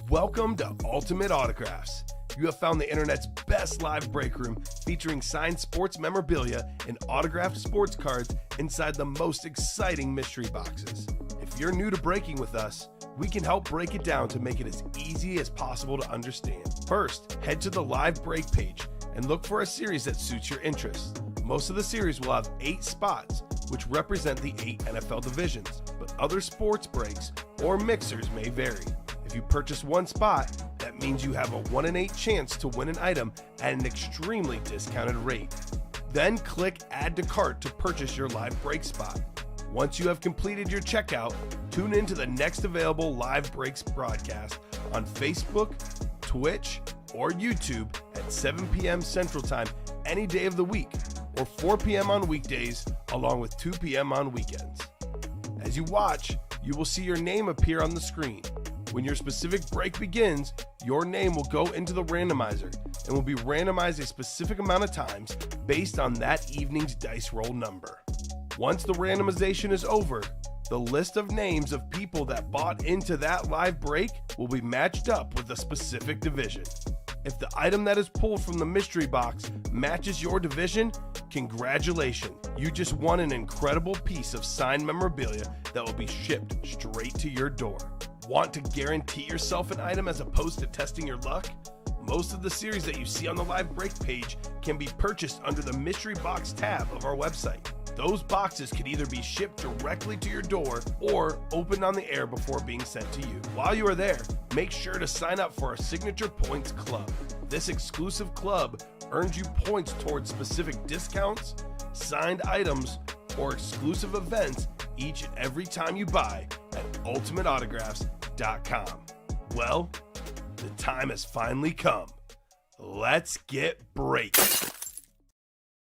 Welcome to Ultimate Autographs. You have found the internet's best live break room featuring signed sports memorabilia and autographed sports cards inside the most exciting mystery boxes. If you're new to breaking with us, we can help break it down to make it as easy as possible to understand. First, head to the live break page and look for a series that suits your interests. Most of the series will have 8 spots, which represent the 8 NFL divisions, but other sports breaks or mixers may vary. If you purchase one spot, that means you have a 1 in 8 chance to win an item at an extremely discounted rate. Then click Add to Cart to purchase your live break spot. Once you have completed your checkout, tune in to the next available live breaks broadcast on Facebook, Twitch, or YouTube at 7 p.m. Central Time any day of the week, or 4 p.m. on weekdays, along with 2 p.m. on weekends. As you watch, you will see your name appear on the screen. When your specific break begins, your name will go into the randomizer and will be randomized a specific amount of times based on that evening's dice roll number. Once the randomization is over, the list of names of people that bought into that live break will be matched up with a specific division. If the item that is pulled from the mystery box matches your division, congratulations, you just won an incredible piece of signed memorabilia that will be shipped straight to your door. Want to guarantee yourself an item as opposed to testing your luck? Most of the series that you see on the live break page can be purchased under the mystery box tab of our website. Those boxes can either be shipped directly to your door or opened on the air before being sent to you. While you are there, make sure to sign up for our Signature Points Club. This exclusive club earns you points towards specific discounts, signed items, or exclusive events each and every time you buy at ultimateautographs.com. Well, the time has finally come. Let's get breaking.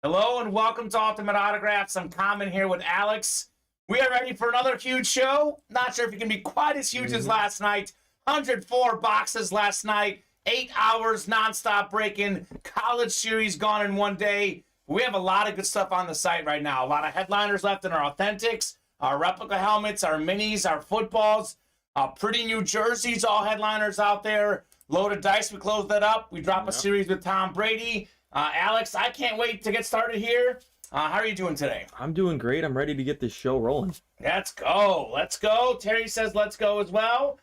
Hello and welcome to Ultimate Autographs. I'm Kamen here with Alex. We are ready for another huge show. Not sure if it can be quite as huge as last night. 104 boxes last night. 8 hours nonstop breaking. College series gone in one day. We have a lot of good stuff on the site right now. A lot of headliners left in our authentics, our replica helmets, our minis, our footballs, pretty new jerseys, all headliners out there. Loaded dice, we closed that up. We drop a series with Tom Brady. Alex, I can't wait to get started here. How are you doing today? I'm doing great. I'm ready to get this show rolling. Let's go. Let's go. Terry says let's go as well.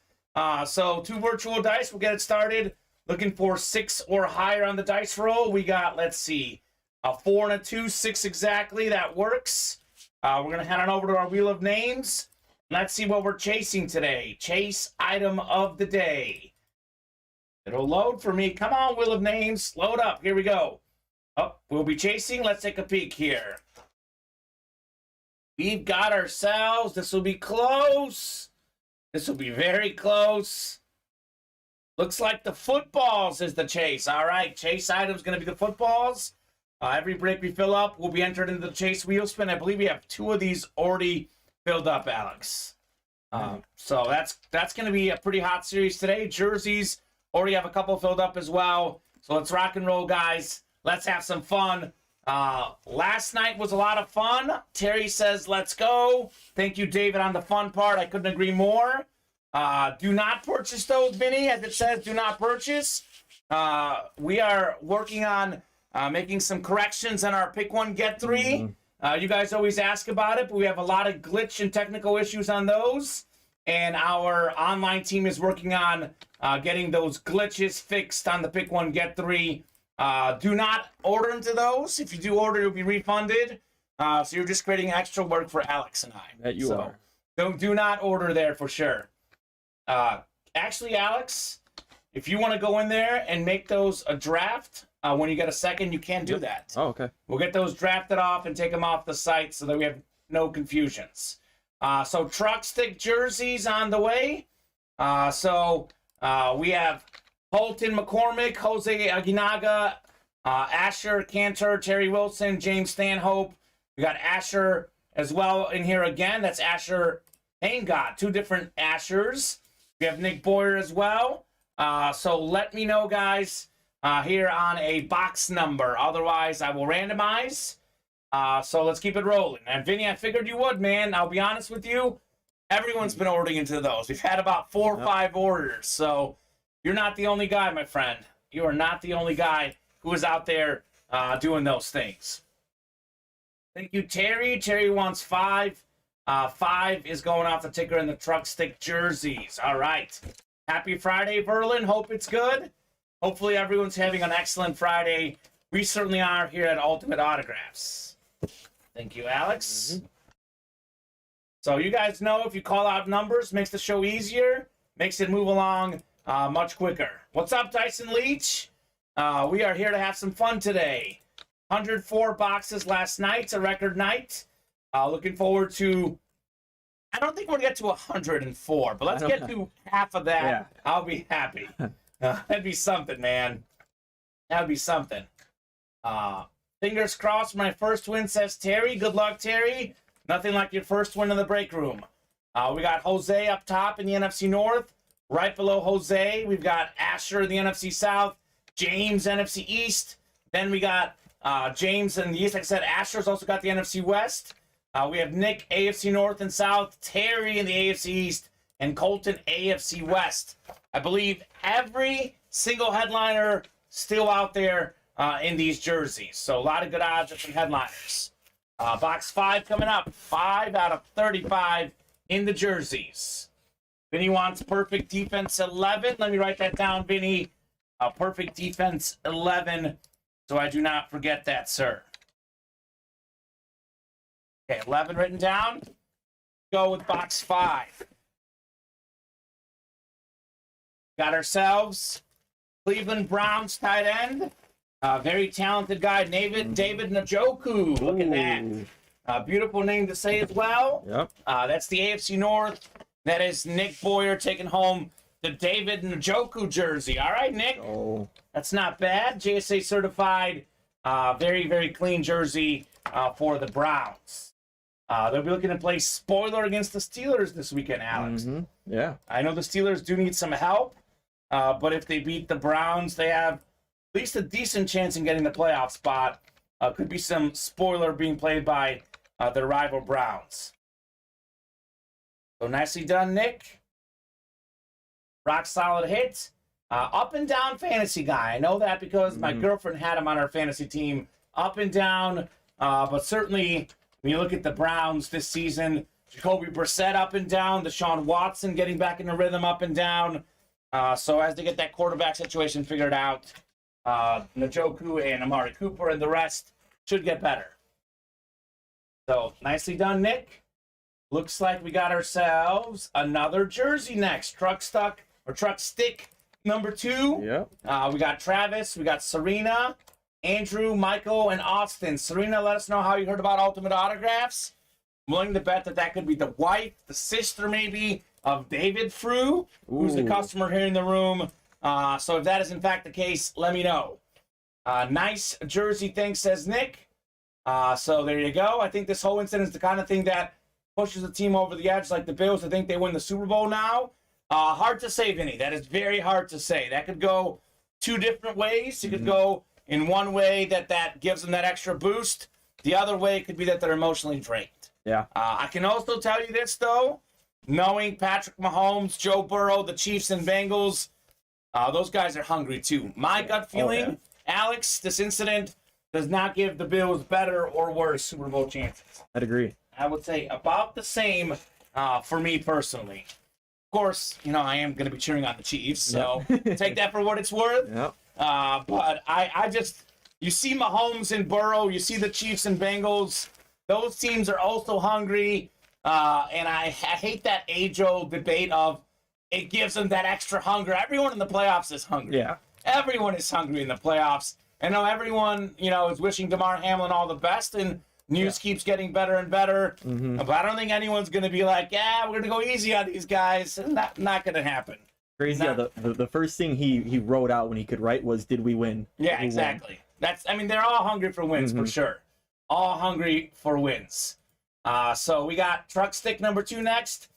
So 2 virtual dice. We'll get it started. Looking for 6 or higher on the dice roll. We got, let's see, a 4 and a 2, 6 exactly. That works. We're going to head on over to our Wheel of Names. Let's see what we're chasing today. Chase item of the day. It'll load for me. Come on, Wheel of Names. Load up. Here we go. Oh, we'll be chasing. Let's take a peek here. We've got ourselves. This will be close. This will be very close. Looks like the footballs is the chase. All right, chase item's going to be the footballs. Every break we fill up will be entered into the chase wheel spin. I believe we have 2 of these already filled up, Alex. So that's going to be a pretty hot series today. Jerseys already have a couple filled up as well. So let's rock and roll, guys. Let's have some fun. Last night was a lot of fun. Terry says, let's go. Thank you, David, on the fun part. I couldn't agree more. Do not purchase those, Vinny, as it says, do not purchase. We are working on making some corrections on our Pick 1, Get 3. You guys always ask about it, but we have a lot of glitch and technical issues on those. And our online team is working on getting those glitches fixed on the Pick 1, Get 3. Do not order into those. If you do order, you'll be refunded. So you're just creating extra work for Alex and I. That you are. Do not order there for sure. Actually, Alex, if you want to go in there and make those a draft, when you get a second, you can do that. Oh, okay. We'll get those drafted off and take them off the site so that we have no confusions. So truck stick jerseys on the way. We have Holton McCormick, Jose Aguinaga, Asher Cantor, Terry Wilson, James Stanhope. We got Asher as well in here again. That's Asher Aingot, 2 different Ashers. We have Nick Boyer as well. So let me know, guys, here on a box number. Otherwise, I will randomize. So let's keep it rolling. And Vinny, I figured you would, man. I'll be honest with you. Everyone's been ordering into those. We've had about 4 or 5 orders. So You're not the only guy, my friend. You are not the only guy who is out there doing those things. Thank you, Terry. Terry wants 5. 5 is going off the ticker in the truck stick jerseys. All right. Happy Friday, Verlin. Hope it's good. Hopefully everyone's having an excellent Friday. We certainly are here at Ultimate Autographs. Thank you, Alex. Mm-hmm. So you guys know if you call out numbers, makes the show easier, makes it move along much quicker. What's up, Tyson Leach? We are here to have some fun today. 104 boxes last night. It's a record night. Looking forward to, I don't think we're going to get to 104, but let's get to half of that. Yeah. I'll be happy. That'd be something, man. That'd be something. Fingers crossed for my first win, says Terry. Good luck, Terry. Nothing like your first win in the break room. We got Jose up top in the NFC North. Right below Jose, we've got Asher in the NFC South. James, NFC East. Then we got James in the East. Like I said, Asher's also got the NFC West. We have Nick, AFC North and South. Terry in the AFC East. And Colton, AFC West. I believe every single headliner still out there in these jerseys. So a lot of good odds from headliners. Box 5 coming up. 5 out of 35 in the jerseys. Vinny wants perfect defense 11. Let me write that down, Vinny. Perfect defense 11, so I do not forget that, sir. Okay, 11 written down. Go with box 5. Got ourselves Cleveland Browns tight end. Very talented guy, David Njoku. Look at that. Beautiful name to say as well. Yep. That's the AFC North. That is Nick Boyer taking home the David Njoku jersey. All right, Nick. Oh. That's not bad. JSA certified. Very, very clean jersey for the Browns. They'll be looking to play spoiler against the Steelers this weekend, Alex. Mm-hmm. Yeah. I know the Steelers do need some help, but if they beat the Browns, they have at least a decent chance in getting the playoff spot. Could be some spoiler being played by their rival Browns. So nicely done, Nick. Rock solid hit. Up and down fantasy guy. I know that because my girlfriend had him on our fantasy team. Up and down. But certainly, when you look at the Browns this season, Jacoby Brissett up and down. Deshaun Watson getting back in the rhythm up and down. So as they get that quarterback situation figured out, Njoku and Amari Cooper and the rest should get better. So nicely done, Nick. Looks like we got ourselves another jersey next. Truck stick number 2. Yep. We got Travis, we got Serena, Andrew, Michael, and Austin. Serena, let us know how you heard about Ultimate Autographs. I'm willing to bet that could be the wife, the sister maybe, of David Frew, who's the customer here in the room. So if that is in fact the case, let me know. Nice jersey thing, says Nick. So there you go. I think this whole incident is the kind of thing that pushes the team over the edge like the Bills. I think they win the Super Bowl now. Hard to say, Vinny. That is very hard to say. That could go 2 different ways. It could go in one way that gives them that extra boost. The other way could be that they're emotionally drained. Yeah. I can also tell you this, though. Knowing Patrick Mahomes, Joe Burrow, the Chiefs and Bengals, those guys are hungry, too. My gut feeling, Alex, this incident does not give the Bills better or worse Super Bowl chances. I'd agree. I would say about the same for me personally. Of course, I am going to be cheering on the Chiefs, so take that for what it's worth. Yep. But I just, you see Mahomes and Burrow, you see the Chiefs and Bengals. Those teams are also hungry, and I hate that age-old debate of it gives them that extra hunger. Everyone in the playoffs is hungry. Yeah. Everyone is hungry in the playoffs. I know everyone, is wishing DeMar Hamlin all the best, and news keeps getting better and better. But I don't think anyone's going to be like, yeah, we're going to go easy on these guys. Not going to happen. Crazy. Yeah, the first thing he wrote out when he could write was, "Did we win?" Yeah, exactly. They're all hungry for wins for sure. All hungry for wins. So we got truck stick number 2 next.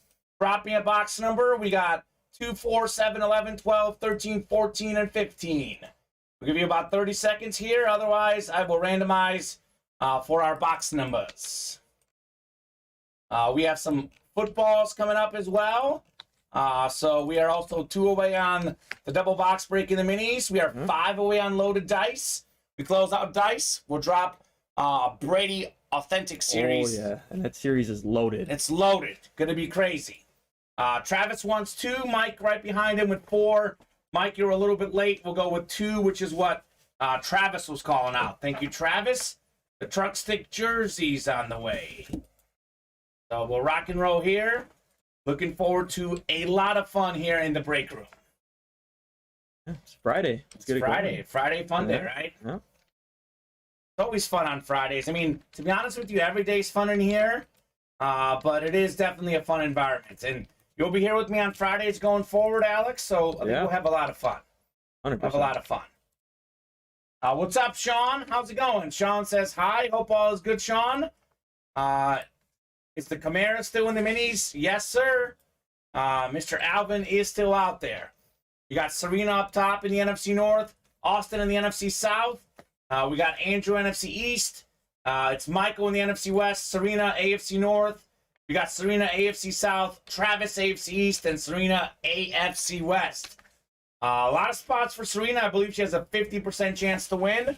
Drop me a box number. We got 2, 4, 7, 11, 12, 13, 14, and 15. We'll give you about 30 seconds here. Otherwise, I will randomize for our box numbers. We have some footballs coming up as well. So we are also 2 away on the double box break in the minis. We are 5 away on loaded dice. We close out dice. We'll drop Brady Authentic Series. Oh, yeah. And that series is loaded. It's loaded. Gonna be crazy. Travis wants 2. Mike right behind him with 4. Mike, you're a little bit late. We'll go with 2, which is what Travis was calling out. Thank you, Travis. The truck stick jersey's on the way. So we'll rock and roll here. Looking forward to a lot of fun here in the break room. It's Friday. It's Friday. Friday fun day, right? Yeah. It's always fun on Fridays. I mean, to be honest with you, every day's fun in here. But it is definitely a fun environment. And you'll be here with me on Fridays going forward, Alex. So I think we'll have a lot of fun. 100%. Have a lot of fun. What's up, Sean? How's it going? Sean says hi. Hope all is good, Sean. Is the Camara still in the minis? Yes, sir. Mr. Alvin is still out there. You got Serena up top in the NFC North, Austin in the NFC South. We got Andrew NFC East. It's Michael in the NFC West, Serena AFC North. We got Serena AFC South, Travis AFC East, and Serena AFC West. A lot of spots for Serena. I believe she has a 50% chance to win.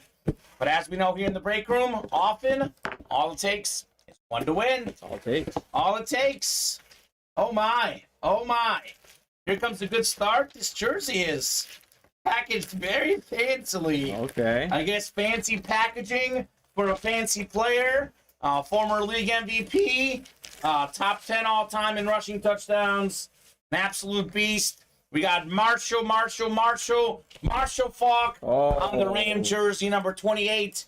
But as we know here in the break room, often all it takes is 1 to win. That's all it takes. All it takes. Oh my. Oh my. Here comes a good start. This jersey is packaged very fancily. Okay. I guess fancy packaging for a fancy player. Former league MVP. Top 10 all-time in rushing touchdowns. An absolute beast. We got Marshall Faulk on the Ram jersey, number 28,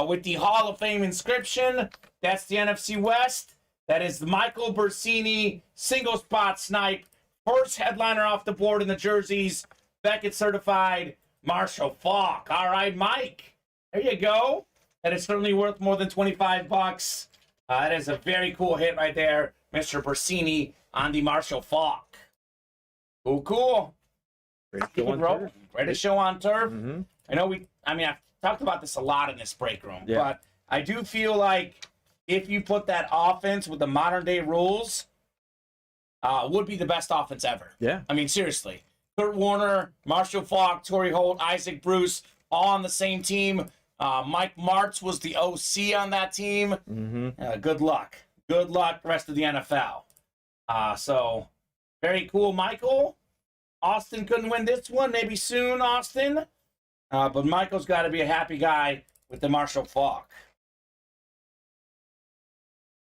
with the Hall of Fame inscription. That's the NFC West. That is the Michael Bersini single spot snipe. First headliner off the board in the jerseys. Beckett certified Marshall Faulk. All right, Mike. There you go. That is certainly worth more than $25. That is a very cool hit right there, Mr. Bersini on the Marshall Faulk. Cool. Great Keep it rolling. Ready to show on turf. Mm-hmm. I've talked about this a lot in this break room, Yeah. but I do feel like if you put that offense with the modern day rules, would be the best offense ever. Yeah. I mean, seriously. Kurt Warner, Marshall Faulk, Torrey Holt, Isaac Bruce, all on the same team. Mike Martz was the OC on that team. Mm-hmm. Good luck. Good luck, rest of the NFL. So, very cool, Michael. Austin couldn't win this one. Maybe soon, Austin. But Michael's got to be a happy guy with the Marshall Faulk.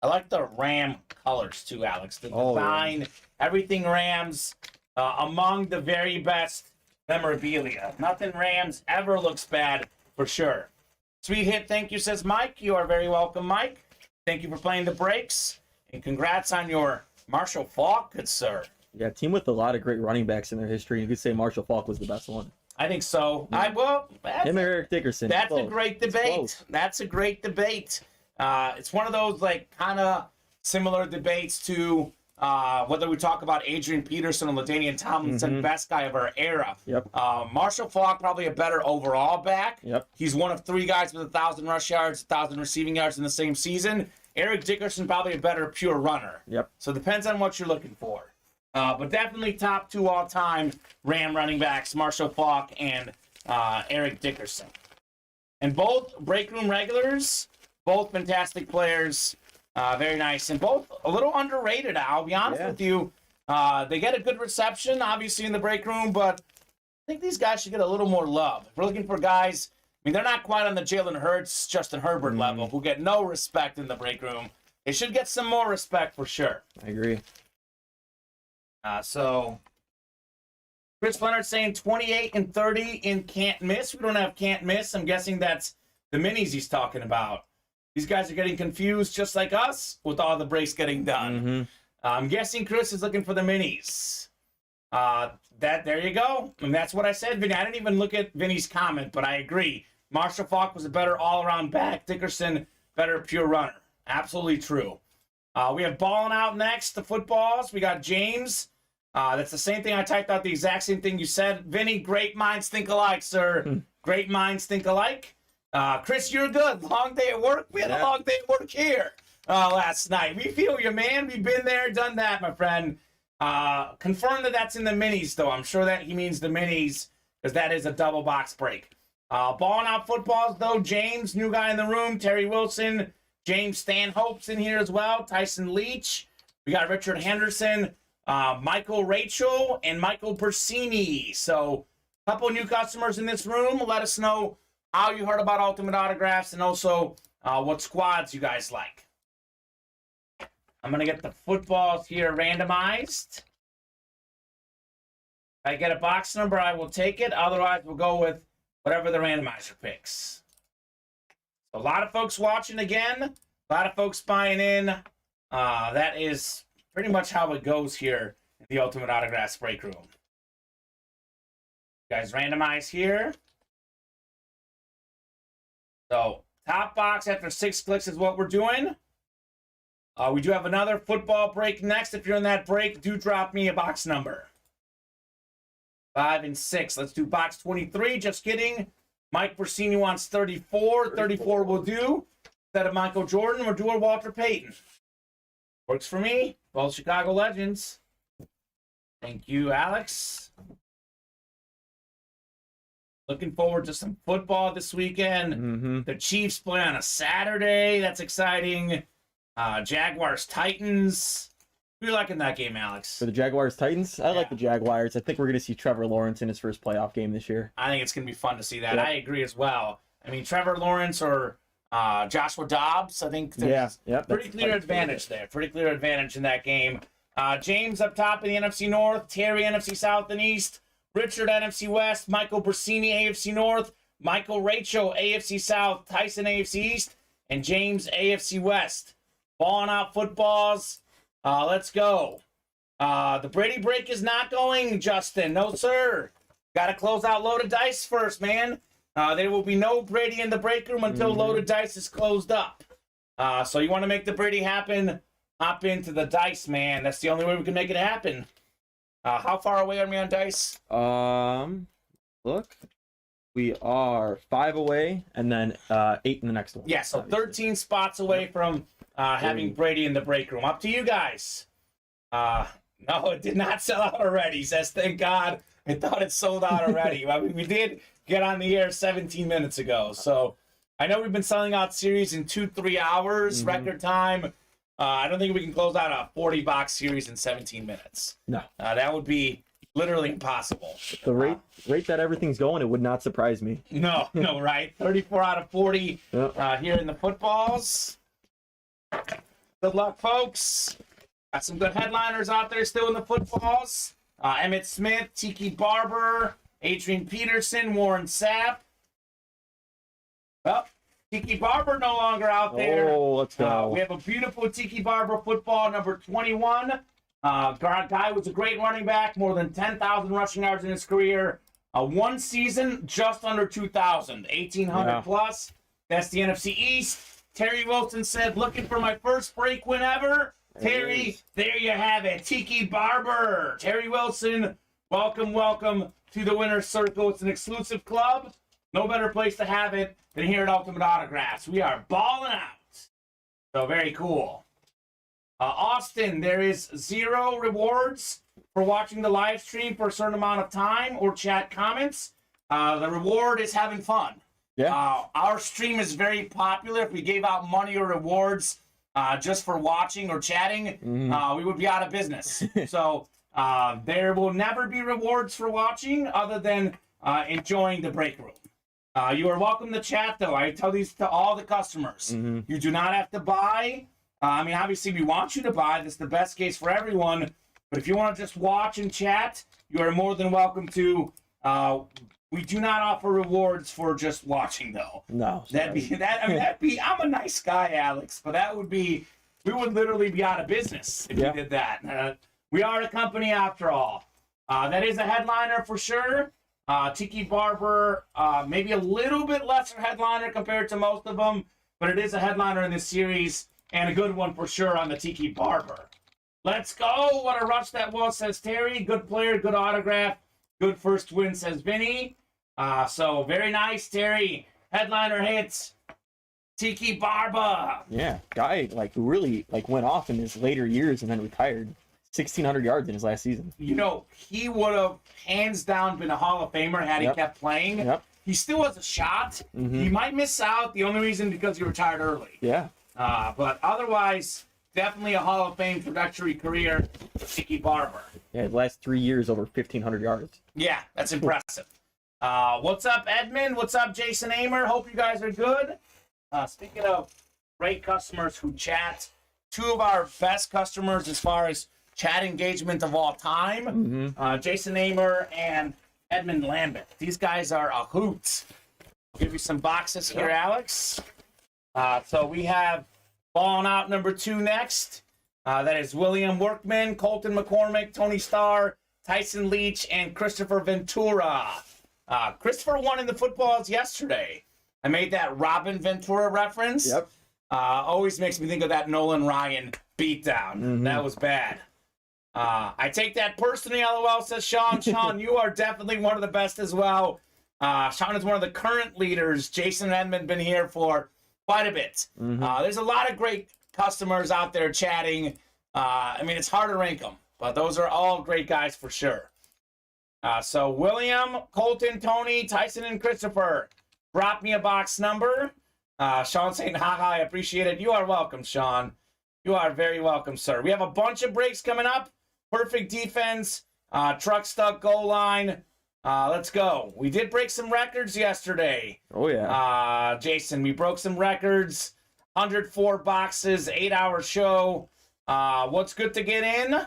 I like the Ram colors, too, Alex. The design, everything Rams, among the very best memorabilia. Nothing Rams ever looks bad, for sure. Sweet hit, thank you, says Mike. You are very welcome, Mike. Thank you for playing the breaks. And congrats on your Marshall Faulk, good sir. Yeah, team with a lot of great running backs in their history. You could say Marshall Faulk was the best one. I think so. Yeah. Him and Eric Dickerson. That's a great debate. That's a great debate. It's one of those kind of similar debates to whether we talk about Adrian Peterson or LaDainian Tomlinson, best guy of our era. Yep. Marshall Faulk probably a better overall back. Yep. He's one of 3 guys with 1,000 rush yards, 1,000 receiving yards in the same season. Eric Dickerson probably a better pure runner. Yep. So it depends on what you're looking for. But definitely top 2 all-time Ram running backs, Marshall Faulk and Eric Dickerson. And both break room regulars, both fantastic players, very nice, and both a little underrated, I'll be honest with you. They get a good reception, obviously, in the break room, but I think these guys should get a little more love. If we're looking for guys, I mean, they're not quite on the Jalen Hurts, Justin Herbert level, who get no respect in the break room. They should get some more respect for sure. I agree. So Chris Leonard saying 28 and 30 in can't miss. We don't have can't miss. I'm guessing that's the minis he's talking about. These guys are getting confused just like us with all the breaks getting done. I'm guessing Chris is looking for the minis. There you go. And that's what I said, Vinny. I didn't even look at Vinny's comment, but I agree. Marshall Faulk was a better all-around back. Dickerson, better pure runner. Absolutely true. We have balling out next, the footballs. We got James. That's the same thing. I typed out the exact same thing you said. Vinny, great minds think alike, sir. Great minds think alike. Chris, you're good. Long day at work. We had a long day at work here last night. We feel you, man. We've been there, done that, my friend. Confirm that that's in the minis, though. I'm sure that he means the minis because that is a double box break. Balling out footballs, though. James, new guy in the room. Terry Wilson. James Stanhope's in here as well. Tyson Leach. We got Richard Henderson. Michael Rachel and Michael Persini. So a couple of new customers in this room. Let us know how you heard about Ultimate Autographs and also what squads you guys like. I'm going to get the footballs here randomized. If I get a box number, I will take it. Otherwise, we'll go with whatever the randomizer picks. So a lot of folks watching again. A lot of folks buying in. That is pretty much how it goes here in the Ultimate Autographs break room. You guys randomize here. So top box after 6 clicks is what we're doing. We do have another football break next. If you're in that break, do drop me a box number. 5 and 6. Let's do box 23. Just kidding. Mike Persini wants 34. 34 will do. Instead of Michael Jordan, we're doing Walter Payton. Works for me. Both Chicago Legends. Thank you, Alex. Looking forward to some football this weekend. The Chiefs play on a Saturday. That's exciting. Jaguars, Titans. Who are you liking that game, Alex? For the Jaguars Titans, I like the Jaguars. I think we're going to see Trevor Lawrence in his first playoff game this year. I think it's going to be fun to see that. Yep. I agree as well. I mean, Trevor Lawrence or Joshua Dobbs, I think there's pretty clear advantage there. Pretty clear advantage in that game. James up top in the NFC North, Terry NFC South and East, Richard NFC West, Michael Persini AFC North, Michael Rachel AFC South, Tyson AFC East, and James AFC West. Balling out footballs. Let's go. The Brady break is not going, Justin. No, sir. Got to close out Loaded Dice first, man. There will be no Brady in the break room until Loaded Dice is closed up. So you want to make the Brady happen, hop into the Dice, man. That's the only way we can make it happen. How far away are we on Dice? Look. We are 5 away, and then 8 in the next one. Yeah, so 13 spots away from having Brady in the break room. Up to you guys. No, it did not sell out already. He says, thank God. I thought it sold out already. I mean, we did get on the air 17 minutes ago. So I know we've been selling out series in 2-3 hours, record time. I don't think we can close out a 40-box series in 17 minutes. No. That would be literally impossible. The rate that everything's going, it would not surprise me. No, right? 34 out of 40 here in the footballs. Good luck, folks. Got some good headliners out there still in the footballs. Emmett Smith, Tiki Barber, Adrian Peterson, Warren Sapp. Well, Tiki Barber no longer out there. Oh, let's go. We have a beautiful Tiki Barber football, number 21. Guy was a great running back, more than 10,000 rushing yards in his career. One season, just under 2,000, 1,800 plus. That's the NFC East. Terry Wilson said, looking for my first break win ever. Terry, there you have it. Tiki Barber. Terry Wilson, welcome to the winner's circle. It's an exclusive club. No better place to have it than here at Ultimate Autographs. We are balling out. So very cool. Austin, there is 0 rewards for watching the live stream for a certain amount of time or chat comments. The reward is having fun. Yeah. Our stream is very popular. If we gave out money or rewards just for watching or chatting, we would be out of business. So there will never be rewards for watching other than enjoying the break room. You are welcome to chat, though. I tell these to all the customers. You do not have to buy. I mean, obviously, we want you to buy. That's the best case for everyone. But if you want to just watch and chat, you are more than welcome to. We do not offer rewards for just watching, though. No. That'd be. I'm a nice guy, Alex, but we would literally be out of business if we did that. We are a company after all. That is a headliner for sure. Tiki Barber, maybe a little bit lesser headliner compared to most of them, but it is a headliner in this series and a good one for sure on the Tiki Barber. Let's go. What a rush that was, says Terry. Good player, good autograph. Good first win, says Vinny. So very nice, Terry. Headliner hits. Tiki Barber. Yeah, guy who really went off in his later years and then retired. 1,600 yards in his last season. You know, he would have hands down been a Hall of Famer had he kept playing. Yep. He still has a shot. He might miss out. The only reason because he retired early. Yeah. But otherwise, definitely a Hall of Fame trajectory career for Tiki Barber. Yeah, his last 3 years over 1,500 yards. Yeah, that's impressive. What's up, Edmund? What's up, Jason Amer? Hope you guys are good. Speaking of great customers who chat, two of our best customers as far as chat engagement of all time, Jason Amer and Edmund Lambert. These guys are a hoot. I'll give you some boxes here, Alex. So we have Falling Out number 2 next. That is William Workman, Colton McCormick, Tony Starr, Tyson Leach, and Christopher Ventura. Christopher won in the footballs yesterday. I made that Robin Ventura reference. Yep. Always makes me think of that Nolan Ryan beatdown. That was bad. I take that personally, LOL, says Sean. Sean, you are definitely one of the best as well. Sean is one of the current leaders. Jason and Edmund been here for quite a bit. There's a lot of great customers out there chatting. I mean, it's hard to rank them, but those are all great guys for sure. So William, Colton, Tony, Tyson, and Christopher, drop me a box number. Sean saying, haha, I appreciate it. You are welcome, Sean. You are very welcome, sir. We have a bunch of breaks coming up. Perfect defense, truck stuck goal line. Let's go. We did break some records yesterday. Oh, yeah. Jason, we broke some records. 104 boxes, 8-hour show. What's good to get in?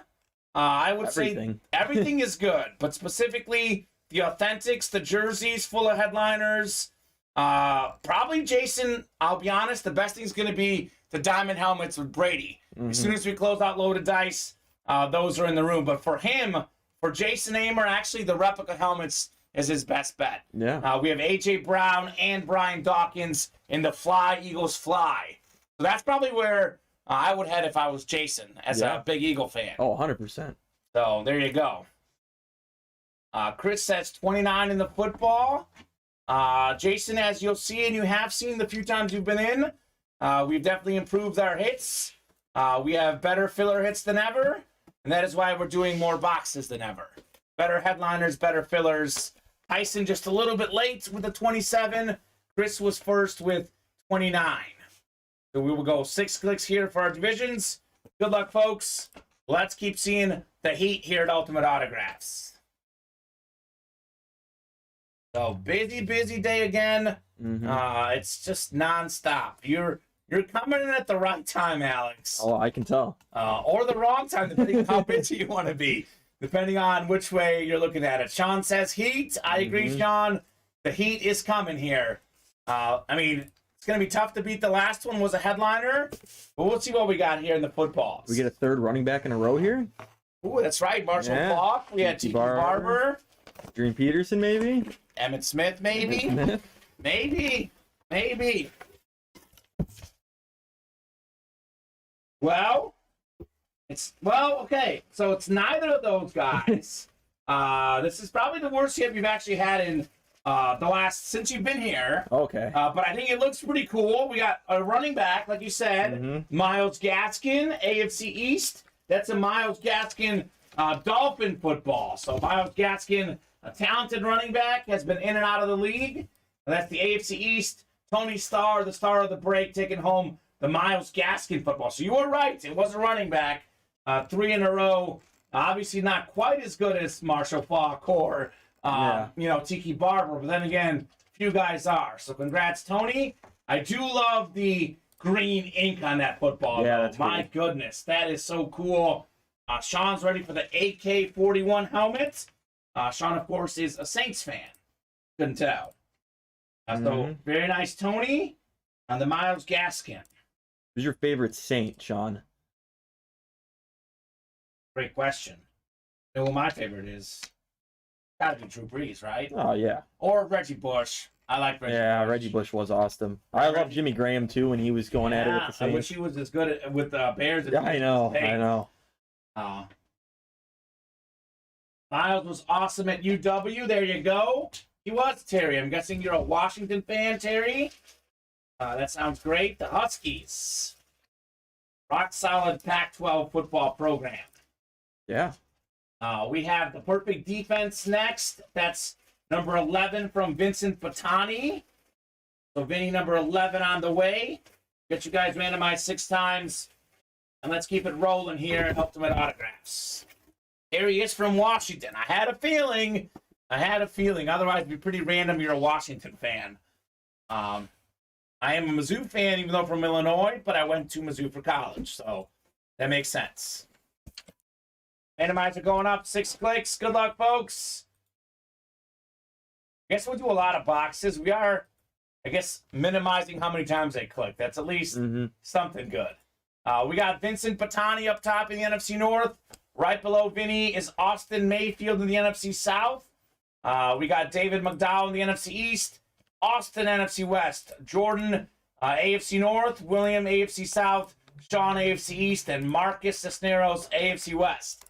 I would say everything is good, but specifically the authentics, the jerseys full of headliners. Probably, Jason, I'll be honest, the best thing's going to be the diamond helmets with Brady. As soon as we close out Loaded Dice, those are in the room. But for him, for Jason Amer, actually the replica helmets is his best bet. Yeah. We have A.J. Brown and Brian Dawkins in the Fly, Eagles Fly. So that's probably where I would head if I was Jason as a big Eagle fan. Oh, 100%. So there you go. Chris says 29 in the football. Jason, as you'll see and you have seen the few times you've been in, we've definitely improved our hits. We have better filler hits than ever, and that is why we're doing more boxes than ever. Better headliners, better fillers. Tyson just a little bit late with the 27. Chris was first with 29. So we will go 6 clicks here for our divisions. Good luck, folks. Let's keep seeing the heat here at Ultimate Autographs. So busy day again. It's just nonstop. You're coming in at the right time, Alex. Oh, I can tell. Or the wrong time, depending on how busy you want to be. Depending on which way you're looking at it. Sean says heat. I agree, Sean. The heat is coming here. I mean, it's going to be tough to beat. The last one was a headliner. But we'll see what we got here in the footballs. We get a third running back in a row here. Ooh, that's right. Marshall Faulk. We had Tiki Barber. Dream Peterson, maybe. Emmett Smith, maybe. Maybe. Well, okay. So it's neither of those guys. This is probably the worst hit we've actually had in the last since you've been here. Okay. But I think it looks pretty cool. We got a running back, like you said, Myles Gaskin, AFC East. That's a Myles Gaskin Dolphin football. So Myles Gaskin, a talented running back, has been in and out of the league. And that's the AFC East. Tony Starr, the star of the break, taking home the Myles Gaskin football. So you were right. It was a running back. 3 in a row. Obviously not quite as good as Marshall Faulk or, Tiki Barber. But then again, few guys are. So congrats, Tony. I do love the green ink on that football. Yeah, though. that's My goodness. That is so cool. Sean's ready for the AK-41 helmet. Sean, of course, is a Saints fan. Couldn't tell. So, very nice, Tony, on the Myles Gaskin. Who's your favorite Saint, Sean? Great question. You know who my favorite is? Gotta be Drew Brees, right? Oh, yeah. Or Reggie Bush. I like Reggie Bush. Yeah, Reggie Bush was awesome. I love Jimmy Graham, too, when he was going at it with the Saints. I wish he was as good with the Bears as yeah, I know. Myles was awesome at UW. There you go. He was, Terry. I'm guessing you're a Washington fan, Terry. That sounds great. The Huskies. Rock solid Pac-12 football program. Yeah. We have the perfect defense next. That's number 11 from Vincent Patani. So Vinny, number 11 on the way. Get you guys randomized 6 times. And let's keep it rolling here at Ultimate Autographs. Here he is from Washington. I had a feeling. Otherwise, it'd be pretty random. You're a Washington fan. I am a Mizzou fan, even though I'm from Illinois, but I went to Mizzou for college. So that makes sense. Randomizer going up. 6 clicks. Good luck, folks. I guess we'll do a lot of boxes. We are, I guess, minimizing how many times they click. That's at least something good. We got Vincent Patani up top in the NFC North. Right below Vinny is Austin Mayfield in the NFC South. We got David McDowell in the NFC East. Austin, NFC West. Jordan, AFC North. William, AFC South. Sean, AFC East. And Marcus Cisneros, AFC West.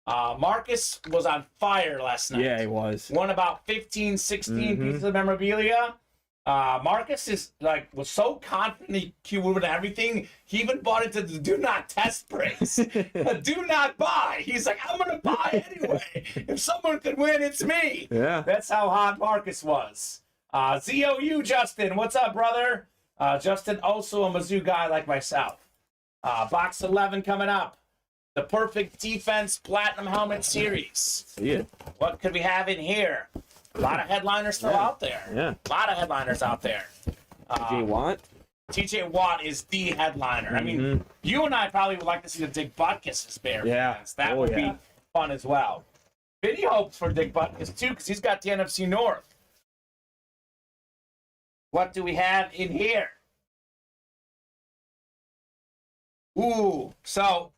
Marcus was on fire last night. Yeah, he was. Won about 15, 16 pieces of memorabilia. Marcus was so confident he would win everything. He even bought into the do not test breaks. Do not buy. He's like, I'm gonna buy anyway. If someone could win, it's me. Yeah. That's how hot Marcus was. ZOU Justin, what's up, brother? Justin, also a Mizzou guy like myself. Box 11 coming up. The perfect defense Platinum Helmet Series. See it. What could we have in here? A lot of headliners still out there. Yeah. A lot of headliners out there. TJ Watt. TJ Watt is the headliner. I mean, you and I probably would like to see the Dick Butkus bear. Yeah. Fans. That would be fun as well. Vinny hopes for Dick Butkus too, because he's got the NFC North. What do we have in here? Ooh, so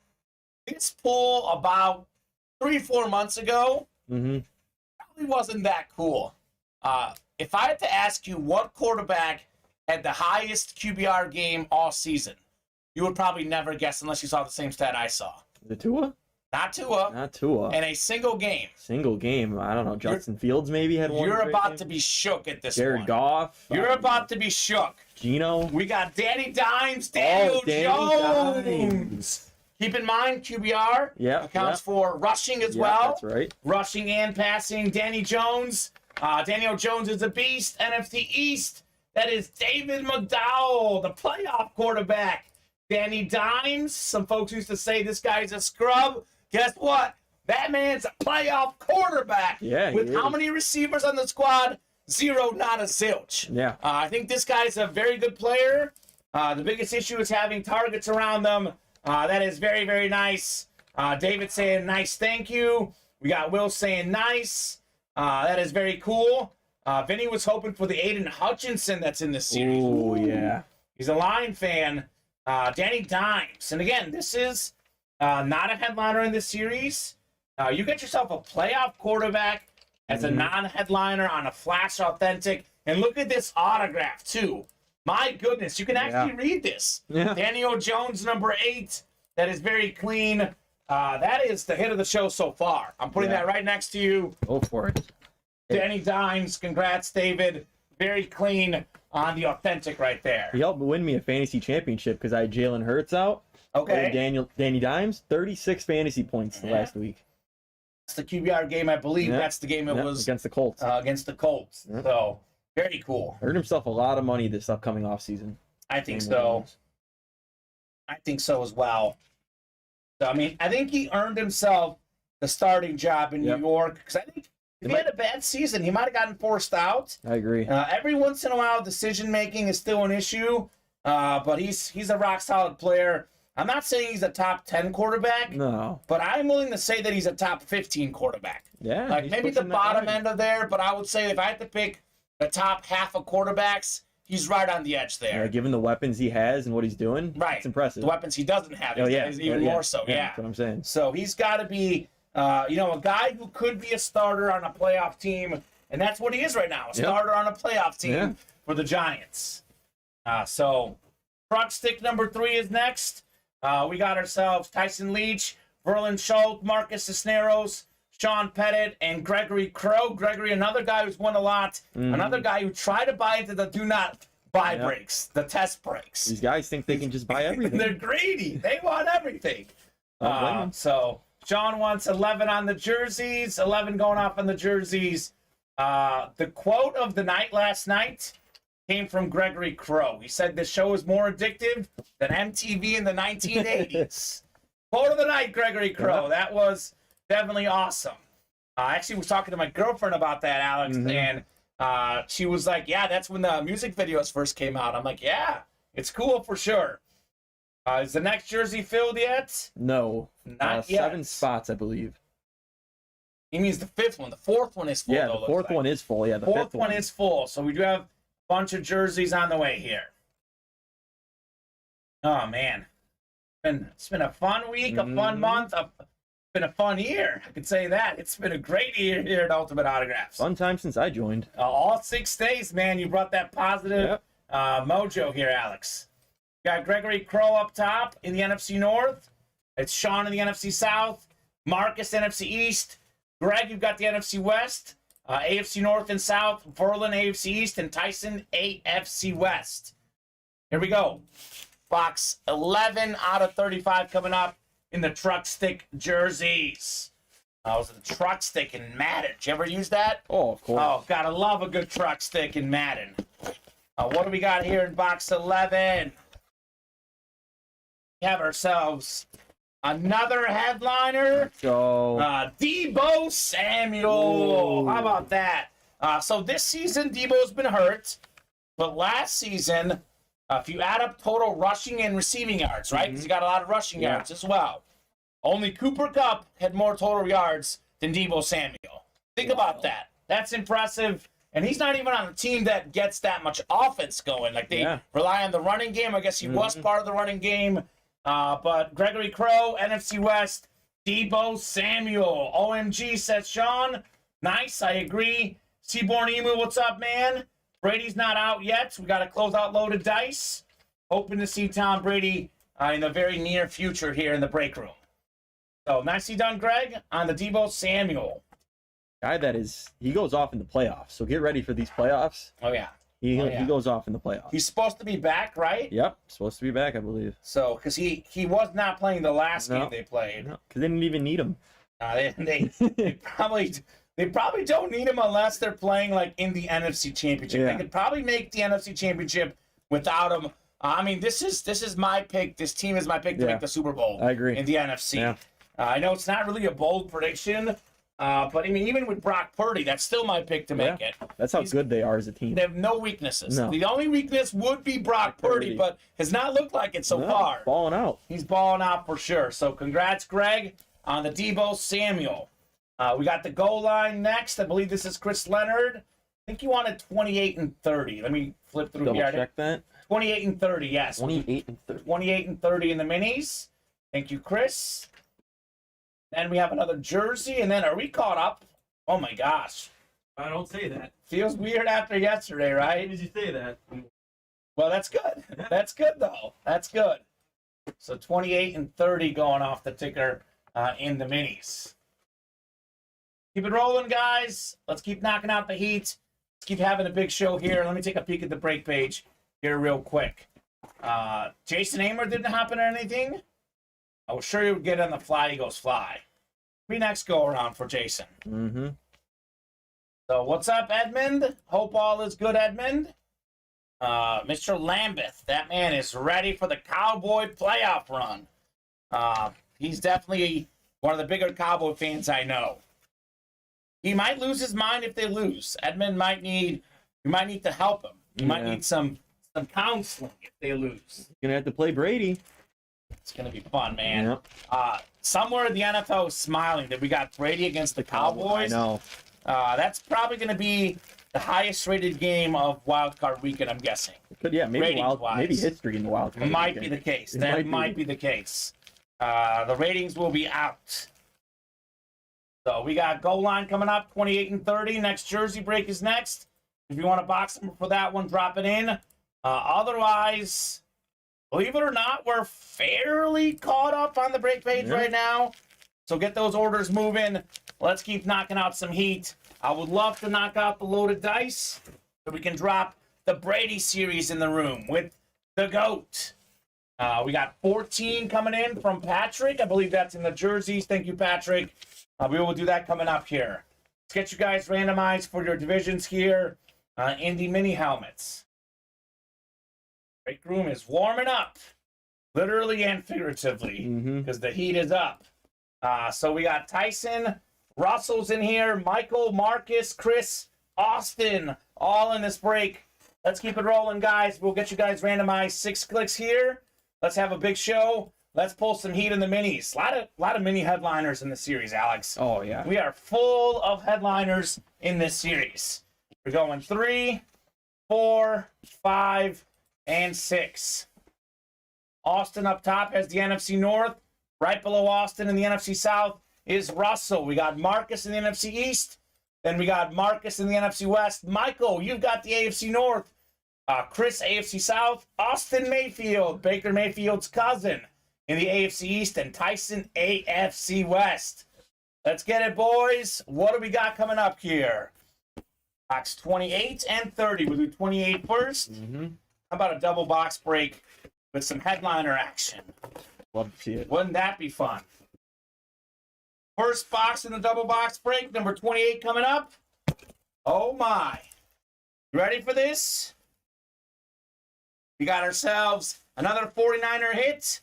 this pull about 3-4 months ago probably wasn't that cool. If I had to ask you what quarterback had the highest QBR game all season, you would probably never guess unless you saw the same stat I saw. The Tua? Not Tua. Not Tua. In a single game. Single game. I don't know. Justin Fields maybe had one. You're about game. to be shook at this Jared one. Goff. You're about to be shook. Gino. We got Danny Dimes, Daniel Jones. Dimes. Keep in mind, QBR accounts for rushing as well. That's right. Rushing and passing. Danny Jones. Daniel Jones is a beast. NFC East. That is David McDowell, the playoff quarterback. Danny Dimes. Some folks used to say this guy's a scrub. Guess what? That man's a playoff quarterback. Yeah, with how many receivers on the squad? 0, not a zilch. Yeah. I think this guy's a very good player. The biggest issue is having targets around them. That is very, very nice. David saying nice, thank you. We got Will saying nice. That is very cool. Vinny was hoping for the Aiden Hutchinson that's in this series. Oh, yeah. He's a Lion fan. Danny Dimes. And again, this is not a headliner in this series. You get yourself a playoff quarterback as a non-headliner on a Flash Authentic. And look at this autograph, too. My goodness, you can actually read this. Yeah. Daniel Jones, number 8. That is very clean. That is the hit of the show so far. I'm putting that right next to you. Go for it. Danny Dimes. Congrats, David. Very clean on the authentic right there. He helped win me a fantasy championship because I had Jalen Hurts out. Okay. Danny Dimes, 36 fantasy points last week. That's the QBR game, I believe. That's the game it was against the Colts. Against the Colts. So, very cool. Earned himself a lot of money this upcoming offseason. I think so. I think so as well. So, I mean, I think he earned himself the starting job in New York. Because I think if he had a bad season, he might have gotten forced out. I agree. Every once in a while, decision-making is still an issue. But he's a rock-solid player. I'm not saying he's a top 10 quarterback. No. But I'm willing to say that he's a top 15 quarterback. Yeah. Like maybe the bottom end of there, but I would say if I had to pick the top half of quarterbacks, he's right on the edge there. Yeah, given the weapons he has and what he's doing, right. It's impressive. The weapons he doesn't have is even more so, That's what I'm saying. So he's got to be, a guy who could be a starter on a playoff team, and that's what he is right now, a starter on a playoff team for the Giants. So truck stick number 3 is next. We got ourselves Tyson Leach, Verlin Schultz, Marcus Cisneros, Sean Pettit, and Gregory Crow. Gregory, another guy who's won a lot. Another guy who tried to buy into the do not buy breaks, the test breaks. These guys think they can just buy everything. They're greedy. They want everything. So John wants 11 on the jerseys. 11 going off on the jerseys. The quote of the night last night came from Gregory Crow. He said the show is more addictive than MTV in the 1980s. Quote of the night, Gregory Crow. That was definitely awesome. I actually was talking to my girlfriend about that, Alex, and she was like, yeah, that's when the music videos first came out. I'm like, yeah, it's cool for sure. Is the next jersey filled yet? No. Not yet. 7 spots, I believe. He means the 5th one. The 4th one is full. Yeah, though, the 4th one is full. Yeah, the 4th 5th one is full. So we do have a bunch of jerseys on the way here. Oh, man. It's been a fun week, a fun month. It's been a fun year. I could say that. It's been a great year here at Ultimate Autographs. Fun time since I joined. All 6 days, man. You brought that positive mojo here, Alex. Got Gregory Crow up top in the NFC North. It's Sean in the NFC South. Marcus, NFC East. Greg, you've got the NFC West. AFC North and South. Verlin, AFC East. And Tyson, AFC West. Here we go. Box 11 out of 35 coming up in the truck stick jerseys. I was the truck stick in Madden. Did you ever use that? Oh, of course. Oh, gotta love a good truck stick in Madden. What do we got here in box 11? We have ourselves another headliner. So, Deebo Samuel. Ooh. How about that? So this season, Deebo's been hurt. But last season, if you add up total rushing and receiving yards, right? Because he got a lot of rushing yards as well. Only Cooper Kupp had more total yards than Deebo Samuel. Think about that. That's impressive. And he's not even on a team that gets that much offense going. Like, they rely on the running game. I guess he was part of the running game. But Gregory Crow, NFC West, Deebo Samuel. OMG, says Sean. Nice, I agree. Seaborn Emu, what's up, man? Brady's not out yet. We got to close out loaded dice. Hoping to see Tom Brady in the very near future here in the break room. So, nicely done, Greg, on the Deebo Samuel. guy that he goes off in the playoffs. So get ready for these playoffs. Oh, yeah. He goes off in the playoffs. He's supposed to be back, right? Yep, supposed to be back, I believe. So, because he was not playing the last game they played. No, because they didn't even need him. They probably don't need him unless they're playing like in the NFC Championship. Yeah. They could probably make the NFC Championship without him. I mean, this is my pick. This team is my pick to make the Super Bowl. I agree. In the NFC. Yeah. I know it's not really a bold prediction, but I mean, even with Brock Purdy, that's still my pick to make it. That's how good they are as a team. They have no weaknesses. No. The only weakness would be Brock Purdy, but has not looked like it so far. Balling out. He's balling out for sure. So congrats, Greg, on the Deebo Samuel. We got the goal line next. I believe this is Chris Leonard. I think he wanted 28 and 30. Let me flip through here. Double check that. 28 and 30, yes. 28 and 30. 28 and 30 in the minis. Thank you, Chris. Then we have another jersey, and then are we caught up? Oh my gosh. I don't say that. Feels weird after yesterday, Why right? did you say that? Well, that's good. That's good, though. That's good. So 28 and 30 going off the ticker in the minis. Keep it rolling, guys. Let's keep knocking out the heat. Let's keep having a big show here. Let me take a peek at the break page here real quick. Jason Amer didn't happen or anything. I was sure he would get on the fly. He goes fly. Be next go around for Jason. Mm-hmm. So what's up, Edmund? Hope all is good, Edmund. Mr. Lambeth, that man is ready for the Cowboy playoff run. He's definitely one of the bigger Cowboy fans I know. He might lose his mind if they lose. Edmund you might need to help him. You might need some counseling if they lose. You're gonna have to play Brady. It's gonna be fun, man. Somewhere the NFL is smiling that we got Brady against the Cowboys. I know. That's probably gonna be the highest rated game of Wild Card Weekend, I'm guessing. But yeah, maybe history in the wild card. Might be the case. That might be the case. The ratings will be out. So we got goal line coming up, 28 and 30. Next jersey break is next. If you want a box number for that one, drop it in. Otherwise, believe it or not, we're fairly caught up on the break page right now. So get those orders moving. Let's keep knocking out some heat. I would love to knock out the loaded dice so we can drop the Brady series in the room with the GOAT, We got 14 coming in from Patrick. I believe that's in the jerseys. Thank you, Patrick. We will do that coming up here. Let's get you guys randomized for your divisions here in the mini helmets. Break room is warming up, literally and figuratively, because the heat is up. So we got Tyson, Russell's in here, Michael, Marcus, Chris, Austin, all in this break. Let's keep it rolling, guys. We'll get you guys randomized. 6 clicks here. Let's have a big show. Let's pull some heat in the minis. A lot of mini headliners in the series, Alex. Oh, yeah. We are full of headliners in this series. We're going 3, 4, 5, and 6. Austin up top has the NFC North. Right below Austin in the NFC South is Russell. We got Marcus in the NFC East. Then we got Marcus in the NFC West. Michael, you've got the AFC North. Chris, AFC South. Austin Mayfield, Baker Mayfield's cousin, in the AFC East. And Tyson, AFC West. Let's get it, boys. What do we got coming up here? Box 28 and 30. We'll do 28 first. How about a double box break with some headliner action? Love to see it. Wouldn't that be fun? First box in the double box break, number 28 coming up. Oh my. You ready for this? We got ourselves another 49er hit.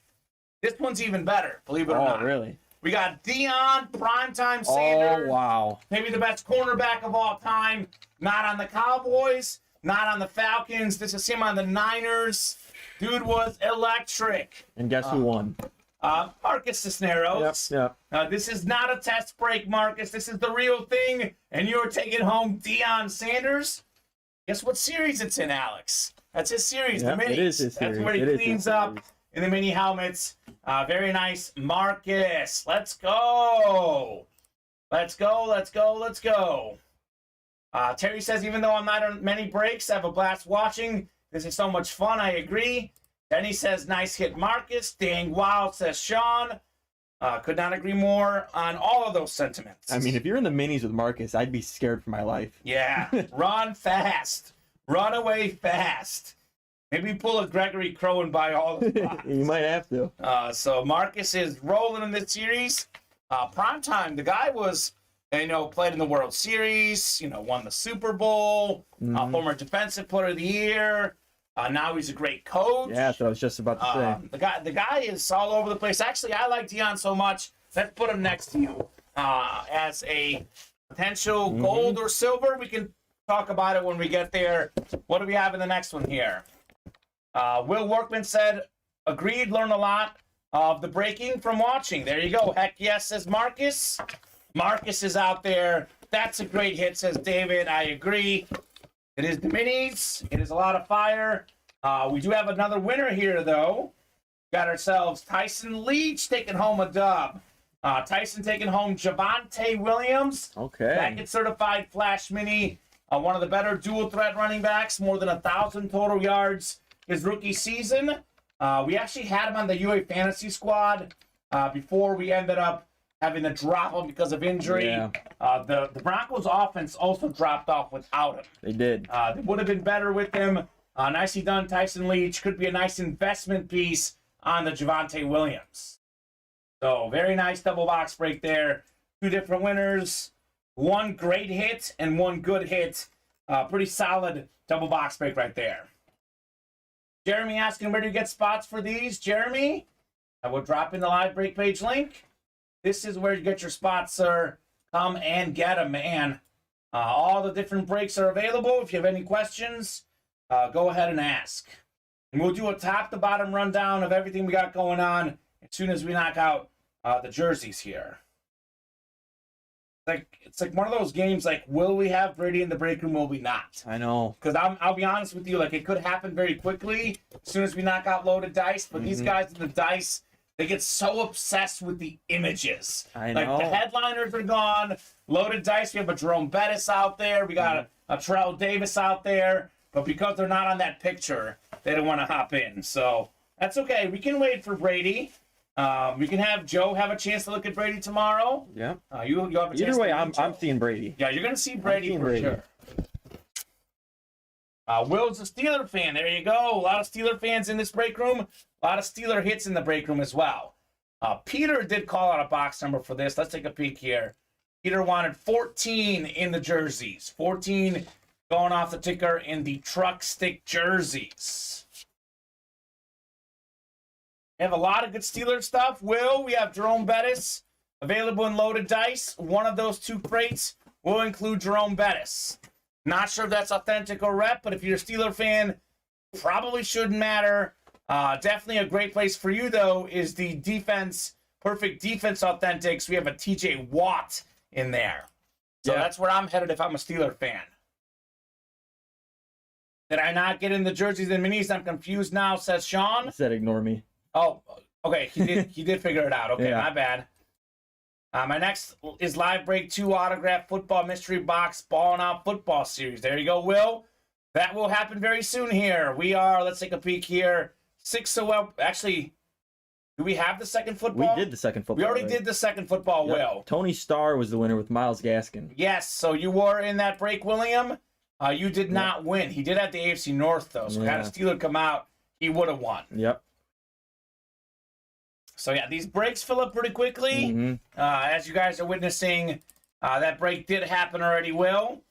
This one's even better, believe it or not. Oh, really? We got Deion Primetime Sanders. Oh, wow. Maybe the best cornerback of all time. Not on the Cowboys, not on the Falcons. This is him on the Niners. Dude was electric. And guess who won? Marcus Cisneros. Yep. This is not a test break, Marcus. This is the real thing, and you're taking home Deion Sanders. Guess what series it's in, Alex? That's his series, Yep, the minis. it is his That's series. where he It is cleans his up series. in the mini helmets. Very nice, Marcus. Let's go. Let's go, let's go, let's go. Terry says, even though I'm not on many breaks, I have a blast watching. This is so much fun, I agree. Then he says, nice hit, Marcus. Dang wild, says Sean. Could not agree more on all of those sentiments. I mean, if you're in the minis with Marcus, I'd be scared for my life. Yeah, run fast. Run away fast. Maybe pull a Gregory Crow and buy all the spots. You might have to. So Marcus is rolling in this series. Primetime, the guy was, played in the World Series, won the Super Bowl, former Defensive Player of the Year. Now he's a great coach. Yeah, that's what I was just about to say. The guy is all over the place. Actually, I like Deion so much. Let's put him next to you as a potential gold or silver. We can talk about it when we get there. What do we have in the next one here? Will Workman said, agreed, learn a lot of the breaking from watching. There you go. Heck yes, says Marcus. Marcus is out there. That's a great hit, says David. I agree. It is the minis. It is a lot of fire. We do have another winner here, though. Got ourselves Tyson Leach taking home a dub. Tyson taking home Javonte Williams. Okay. Packet certified flash mini. One of the better dual threat running backs. More than 1,000 total yards his rookie season. We actually had him on the UA Fantasy Squad before we ended up having to drop him because of injury. Yeah. The Broncos offense also dropped off without him. They did. They would have been better with him. Nicely done, Tyson Leach. Could be a nice investment piece on the Javonte Williams. So, very nice double box break there. 2 different winners. 1 great hit and 1 good hit. Pretty solid double box break right there. Jeremy asking, where do you get spots for these? Jeremy, I will drop in the live break page link. This is where you get your spots, sir. Come and get them, man. All the different breaks are available. If you have any questions, go ahead and ask. And we'll do a top-to-bottom rundown of everything we got going on as soon as we knock out the jerseys here. It's like one of those games, like, will we have Brady in the break room, will we not? I know. Because I'll be honest with you, like, it could happen very quickly as soon as we knock out loaded dice, but these guys in the dice, they get so obsessed with the images. I like, know. the headliners are gone. Loaded dice, we have a Jerome Bettis out there. We got a Terrell Davis out there. But because they're not on that picture, they don't want to hop in. So that's okay. We can wait for Brady. We can have Joe have a chance to look at Brady tomorrow. Yeah. You have a chance. Either way, to I'm seeing Brady. Yeah, you're going to see Brady for Brady. sure. Will's a Steeler fan. There you go. A lot of Steeler fans in this break room. A lot of Steeler hits in the break room as well. Peter did call out a box number for this. Let's take a peek here. Peter wanted 14 in the jerseys. 14 going off the ticker in the truck stick jerseys. We have a lot of good Steeler stuff. Will, we have Jerome Bettis available in loaded dice. One of those 2 crates will include Jerome Bettis. Not sure if that's authentic or rep, but if you're a Steeler fan, probably shouldn't matter. Definitely a great place for you, though, is the defense, perfect defense authentics. We have a TJ Watt in there. So that's where I'm headed if I'm a Steeler fan. Did I not get in the jerseys and minis? I'm confused now, says Sean. He said ignore me. Oh, okay. He did figure it out. Okay, my bad. My next is Live Break 2 Autograph Football Mystery Box Ballin' Out Football Series. There you go, Will. That will happen very soon here. We are, let's take a peek here. 6-0. Actually, do we have the second football? We did the second football. We already did the second football, Yep. Will. Tony Starr was the winner with Myles Gaskin. Yes, so you were in that break, William. You did not win. He did have the AFC North, though. So had a Steeler come out, he would have won. Yep. So, yeah, these breaks fill up pretty quickly. As you guys are witnessing, that break did happen already, Will.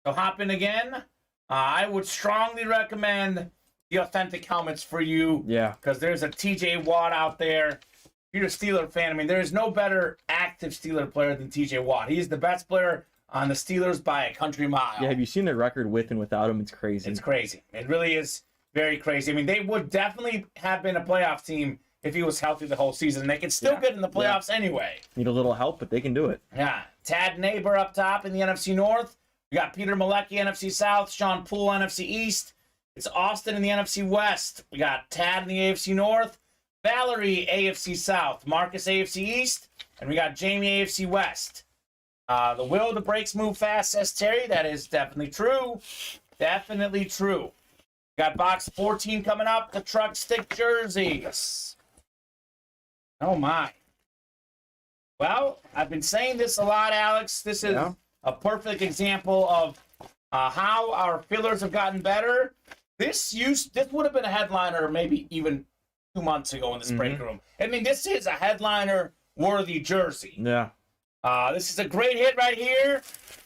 So hop in again. I would strongly recommend the authentic helmets for you. Yeah. Because there's a TJ Watt out there. If you're a Steeler fan, I mean, there is no better active Steeler player than TJ Watt. He's the best player on the Steelers by a country mile. Yeah, have you seen their record with and without him? It's crazy. It's crazy. It really is very crazy. I mean, they would definitely have been a playoff team if he was healthy the whole season. They could still get in the playoffs anyway. Need a little help, but they can do it. Yeah. Tad Neighbor up top in the NFC North. We got Peter Malecki, NFC South. Sean Poole, NFC East. It's Austin in the NFC West. We got Tad in the AFC North. Valerie, AFC South. Marcus, AFC East. And we got Jamie, AFC West. The breaks move fast, says Terry. That is definitely true. Definitely true. Got box 14 coming up. The truck stick jerseys. Oh, my. Well, I've been saying this a lot, Alex. This is a perfect example of how our fillers have gotten better. This would have been a headliner maybe even 2 months ago in this break room. I mean, this is a headliner-worthy jersey. Yeah. This is a great hit right here.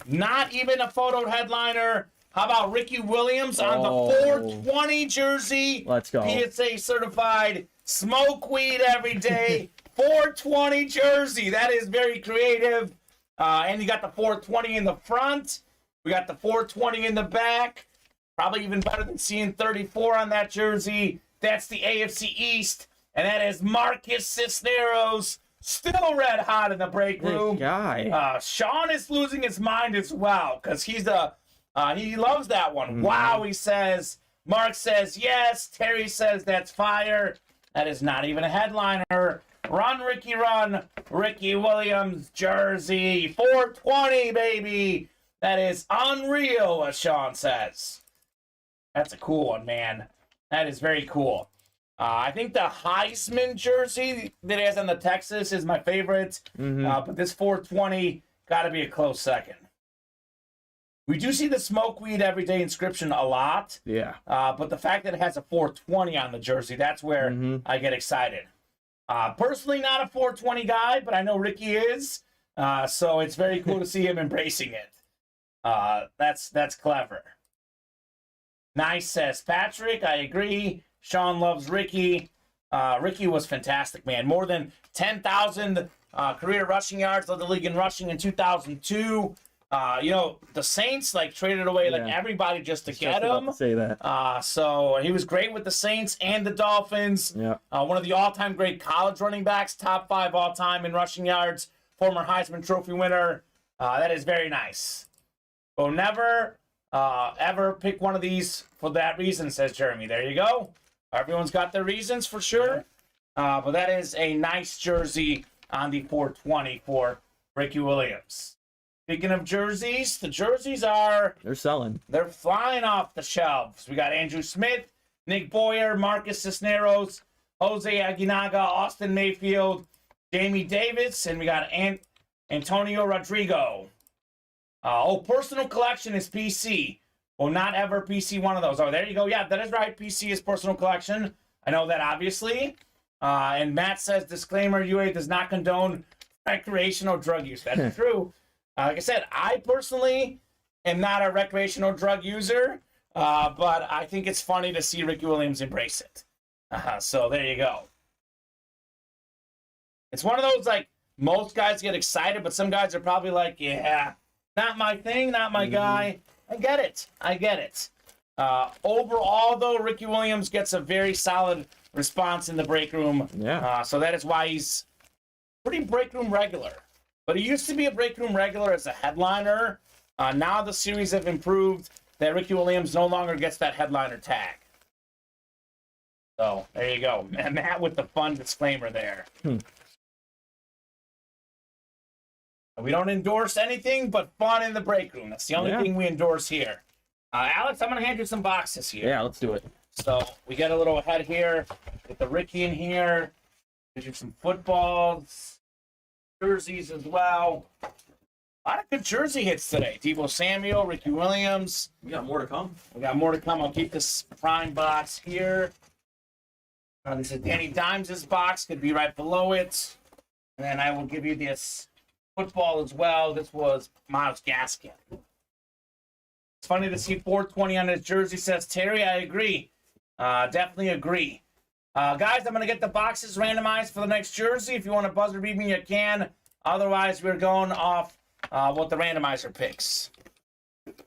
Not even a photo headliner. How about Ricky Williams on the 420 jersey? Let's go. PSA certified, smoke weed every day, 420 jersey. That is very creative. And you got the 420 in the front. We got the 420 in the back. Probably even better than seeing 34 on that jersey. That's the AFC East. And that is Marcus Cisneros. Still red hot in the break room. Guy. Sean is losing his mind as well because he loves that one. Wow, he says. Mark says yes. Terry says that's fire. That is not even a headliner. Run, Ricky, run. Ricky Williams jersey. 420, baby. That is unreal, as Sean says. That's a cool one, man. That is very cool. I think the Heisman jersey that he has on the Texas is my favorite. But this 420 got to be a close second. We do see the smoke weed everyday inscription a lot. Yeah. But the fact that it has a 420 on the jersey, that's where I get excited. Personally, not a 420 guy, but I know Ricky is. So it's very cool to see him embracing it. That's clever. Nice, says Patrick. I agree. Sean loves Ricky. Ricky was fantastic, man. More than 10,000 career rushing yards, led the league in rushing in 2002. The Saints traded away everybody just to get him. To say that. So he was great with the Saints and the Dolphins. Yeah. One of the all-time great college running backs, top 5 all-time in rushing yards. Former Heisman Trophy winner. That is very nice. We'll never ever pick one of these for that reason, says Jeremy. There you go. Everyone's got their reasons for sure. But that is a nice jersey on the 420 for Ricky Williams. Speaking of jerseys, the jerseys they're selling. They're flying off the shelves. We got Andrew Smith, Nick Boyer, Marcus Cisneros, Jose Aguinaga, Austin Mayfield, Jamie Davis, and we got Antonio Rodrigo. Personal collection is PC. Will not ever PC one of those. Oh, there you go. Yeah, that is right. PC is personal collection. I know that, obviously. And Matt says, disclaimer, UA does not condone recreational drug use. That's true. Like I said, I personally am not a recreational drug user, but I think it's funny to see Ricky Williams embrace it. So there you go. It's one of those, like, most guys get excited, but some guys are probably like, yeah, not my thing, not my guy. I get it. I get it. Overall, though, Ricky Williams gets a very solid response in the break room. Yeah. So that is why he's pretty break room regular. But he used to be a break room regular as a headliner. Now the series have improved that Ricky Williams no longer gets that headliner tag. So there you go. Matt with the fun disclaimer there. We don't endorse anything but fun in the break room. That's the only thing we endorse here. Alex, I'm going to hand you some boxes here. Yeah, let's do it. So we get a little ahead here. Get the Ricky in here. Get you some footballs, jerseys as well. A lot of good jersey hits today. Deebo Samuel, Ricky Williams. We got more to come. We got more to come. I'll keep this prime box here. This is Danny Dimes' box. Could be right below it. And then I will give you this football as well. This was Myles Gaskin. It's funny to see 420 on his jersey, says Terry. I agree. Definitely agree. Guys, I'm going to get the boxes randomized for the next jersey. If you want to buzzer beat me, you can. Otherwise, we're going off what the randomizer picks.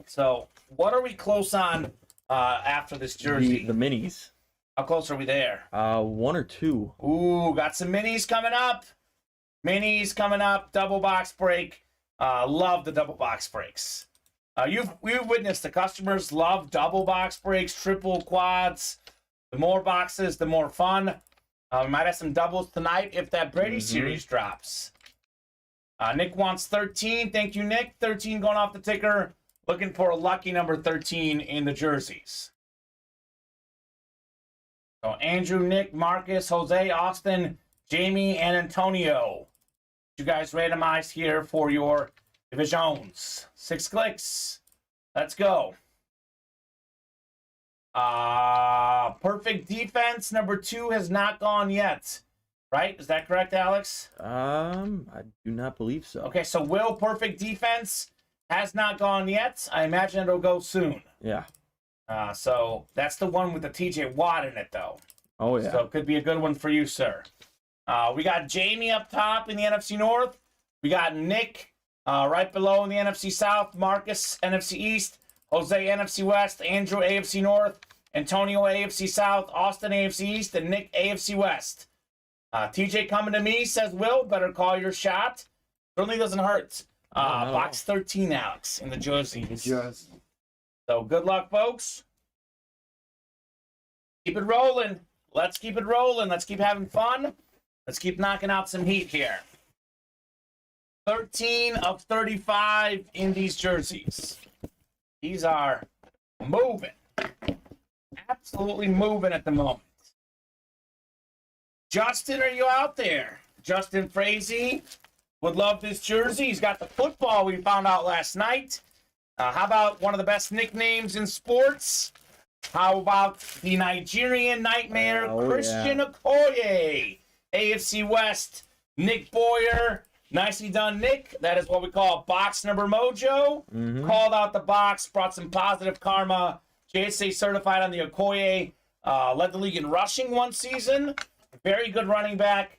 So, what are we close on after this jersey? The minis. How close are we there? 1 or 2. Ooh, got some minis coming up. Minis coming up. Double box break. Love the double box breaks. We've witnessed the customers love double box breaks, triple quads. The more boxes, the more fun. We might have some doubles tonight if that Brady series drops. Nick wants 13. Thank you, Nick. 13 going off the ticker. Looking for a lucky number 13 in the jerseys. So Andrew, Nick, Marcus, Jose, Austin, Jamie, and Antonio. You guys randomized here for your divisions. 6 clicks. Let's go. Perfect defense. Number 2 has not gone yet. Right? Is that correct, Alex? I do not believe so. Okay, so Will, perfect defense has not gone yet. I imagine it'll go soon. Yeah. So that's the one with the TJ Watt in it, though. Oh, yeah. So it could be a good one for you, sir. We got Jamie up top in the NFC North. We got Nick right below in the NFC South. Marcus, NFC East. Jose, NFC West. Andrew, AFC North. Antonio, AFC South. Austin, AFC East. And Nick, AFC West. TJ coming to me, says Will, better call your shot. Certainly doesn't hurt. Box 13, Alex, in the jerseys. So good luck, folks. Keep it rolling. Let's keep it rolling. Let's keep having fun. Let's keep knocking out some heat here. 13 of 35 in these jerseys. These are moving. Absolutely moving at the moment. Justin, are you out there? Justin Frazee would love this jersey. He's got the football we found out last night. How about one of the best nicknames in sports? How about the Nigerian Nightmare, Christian Okoye? AFC West, Nick Boyer. Nicely done, Nick. That is what we call box number mojo. Called out the box, brought some positive karma. JSA certified on the Okoye. Led the league in rushing one season. Very good running back.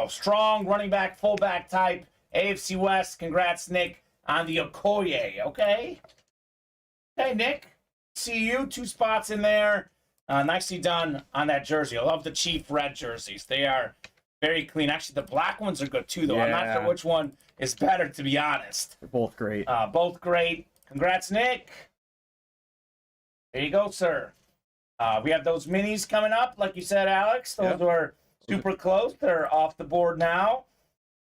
Strong running back, fullback type. AFC West. Congrats, Nick, on the Okoye. Okay? Hey, Nick. See you. 2 spots in there. Nicely done on that jersey. I love the Chief red jerseys. They are very clean. Actually, the black ones are good, too, though. I'm not sure which one is better, to be honest. They're both great. Both great. Congrats, Nick. There you go, sir. We have those minis coming up, like you said, Alex. Those were super close. They're off the board now.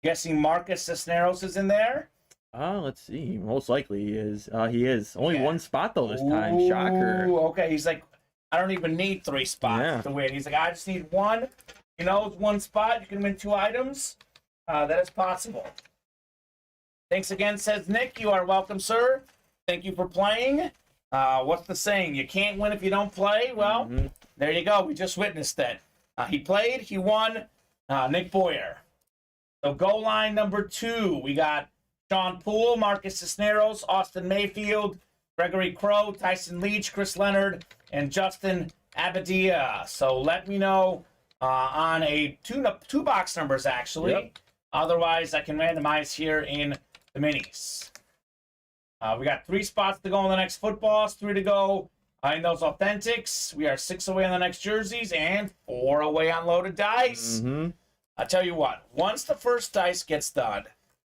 Guessing Marcus Cisneros is in there. Let's see. Most likely he is. He is. Only 1 spot, though, this time. Shocker. Okay. He's like, I don't even need 3 spots to win. He's like, I just need 1. You know, it's 1 spot. You can win 2 items. That is possible. Thanks again, says Nick. You are welcome, sir. Thank you for playing. What's the saying? You can't win if you don't play. Well, there you go. We just witnessed that. He played. He won. Nick Boyer. So goal line number 2. We got Sean Poole, Marcus Cisneros, Austin Mayfield, Gregory Crow, Tyson Leach, Chris Leonard, and Justin Abadia. So let me know on a two box numbers, actually. Yep. Otherwise, I can randomize here in the minis. We got 3 spots to go on the next footballs, 3 to go in those authentics. We are 6 away on the next jerseys and 4 away on loaded dice. I tell you what, once the first dice gets done,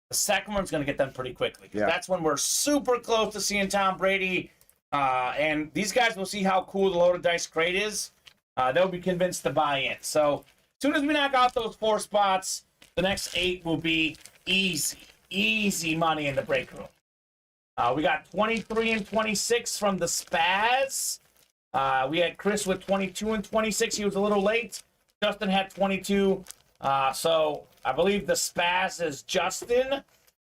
the second one's going to get done pretty quickly. Yeah. That's when we're super close to seeing Tom Brady. And these guys will see how cool the loaded dice crate is. They'll be convinced to buy in. So as soon as we knock out those 4 spots, the next 8 will be easy money in the break room. We got 23 and 26 from the Spaz. We had Chris with 22 and 26. He was a little late. Justin had 22. So I believe the Spaz is Justin.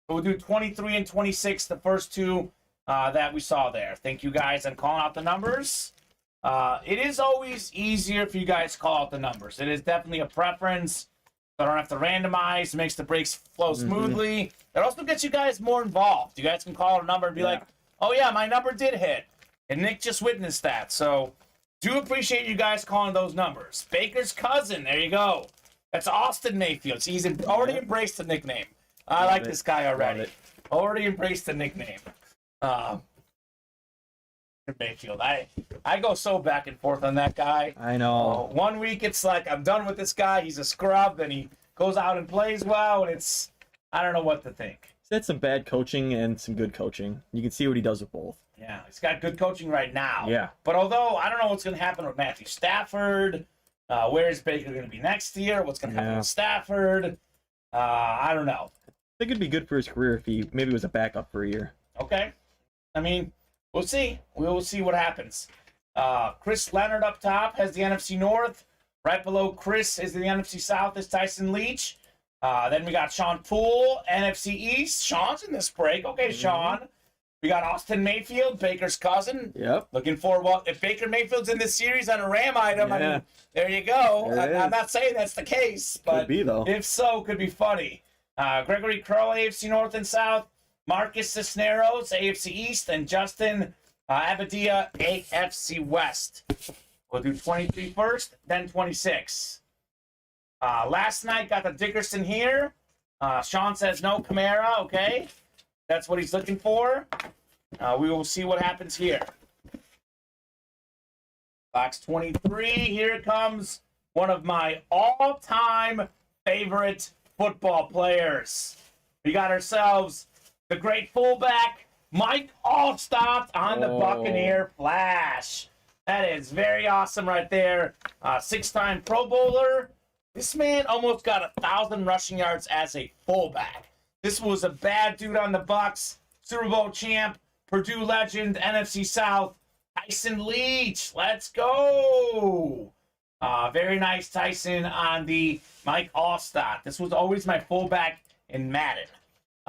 We'll do 23 and 26, the first 2 that we saw there. Thank you guys on calling out the numbers. It is always easier if you guys call out the numbers. It is definitely a preference. So I don't have to randomize. It makes the breaks flow smoothly. It also gets you guys more involved. You guys can call a number and be like, oh, yeah, my number did hit. And Nick just witnessed that. So do appreciate you guys calling those numbers. Baker's cousin. There you go. That's Austin Mayfield. So he's already embraced the nickname. I like this guy already. Already embraced the nickname. Mayfield. I go so back and forth on that guy. I know. 1 week it's like I'm done with this guy. He's a scrub. Then he goes out and plays well, and I don't know what to think. He's had some bad coaching and some good coaching. You can see what he does with both. Yeah, he's got good coaching right now. Yeah. But although I don't know what's going to happen with Matthew Stafford, where is Baker going to be next year? What's going to happen with Stafford? I don't know. I think it'd be good for his career if he maybe was a backup for a year. Okay. I mean, we'll see. We'll see what happens. Chris Leonard up top has the NFC North. Right below Chris is the NFC South is Tyson Leach. Then we got Sean Poole, NFC East. Sean's in this break. Okay, Sean. We got Austin Mayfield, Baker's cousin. Yep. Looking forward. Well, if Baker Mayfield's in this series on a Ram item, I mean, there you go. I'm not saying that's the case, but could be, though. If so, could be funny. Gregory Crow, AFC North and South. Marcus Cisneros, AFC East, and Justin Abadia, AFC West. We'll do 23 first, then 26. Last night, got the Dickerson here. Sean says no Camara, okay. That's what he's looking for. We will see what happens here. Box 23, here it comes. One of my all-time favorite football players. We got ourselves the great fullback, Mike Allstott on the Buccaneer Flash. That is very awesome right there. 6-time Pro Bowler. This man almost got 1,000 rushing yards as a fullback. This was a bad dude on the Bucs. Super Bowl champ, Purdue legend, NFC South, Tyson Leach. Let's go. Very nice Tyson on the Mike Allstott. This was always my fullback in Madden.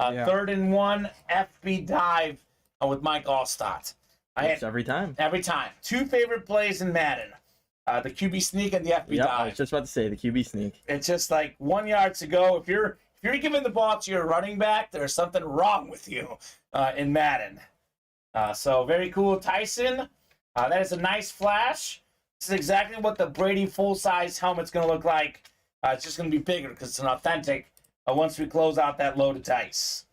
3rd and 1 FB dive with Mike Allstott. Every time. Every time. 2 favorite plays in Madden. The QB sneak and the FB dive. I was just about to say the QB sneak. It's just like 1 yard to go. If you're giving the ball to your running back, there's something wrong with you in Madden. So very cool, Tyson. That is a nice flash. This is exactly what the Brady full-size helmet's going to look like. It's just going to be bigger because it's an authentic once we close out that loaded dice.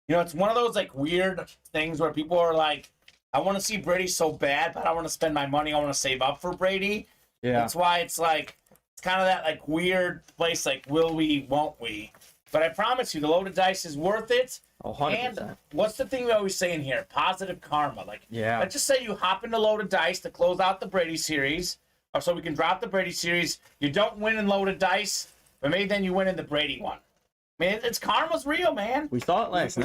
You know, it's one of those like weird things where people are like, I want to see Brady so bad, but I want to spend my money. I want to save up for Brady. Yeah. That's why it's like, it's kind of that like weird place, like, will we, won't we? But I promise you, the loaded dice is worth it. 100%. And what's the thing we always say in here? Positive karma. Like, let's just say you hop into loaded dice to close out the Brady series, or so we can drop the Brady series. You don't win in loaded dice, but maybe then you win in the Brady one. Man, it's karma's real, man. We saw it last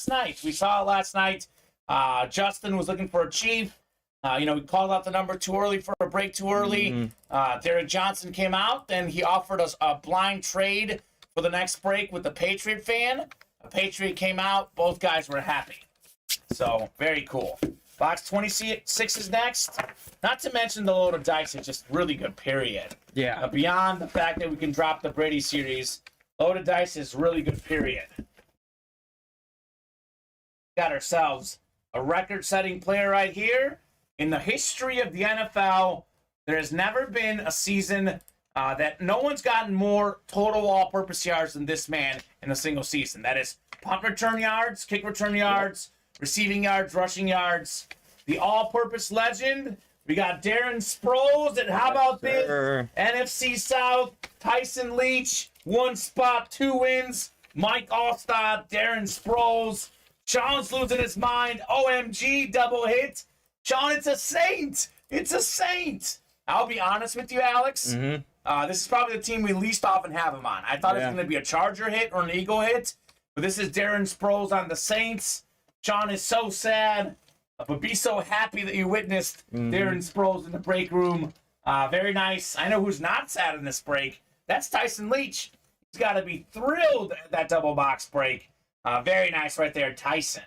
night. We saw it last night. Justin was looking for a Chief. We called out the number too early for a break too early. Derek Johnson came out, and he offered us a blind trade for the next break with the Patriot fan. A Patriot came out. Both guys were happy. So, very cool. Box 26 is next. Not to mention the load of dice is just really good, period. Yeah. Beyond the fact that we can drop the Brady series, load of dice is really good, period. Got ourselves a record-setting player right here. In the history of the NFL, there has never been a season that no one's gotten more total all-purpose yards than this man in a single season. That is punt return yards, kick return yards, receiving yards, rushing yards. The all-purpose legend. We got Darren Sproles, and how about this? NFC South, Tyson Leach, 1 spot, 2 wins. Mike Allstott, Darren Sproles. Sean's losing his mind. OMG, double hit. Sean, it's a saint. It's a saint. I'll be honest with you, Alex. This is probably the team we least often have him on. I thought it was going to be a Charger hit or an Eagle hit, but this is Darren Sproles on the Saints. Sean is so sad, but be so happy that you witnessed Darren Sproles in the break room. Very nice. I know who's not sad in this break. That's Tyson Leach. He's got to be thrilled at that double box break. Very nice right there, Tyson.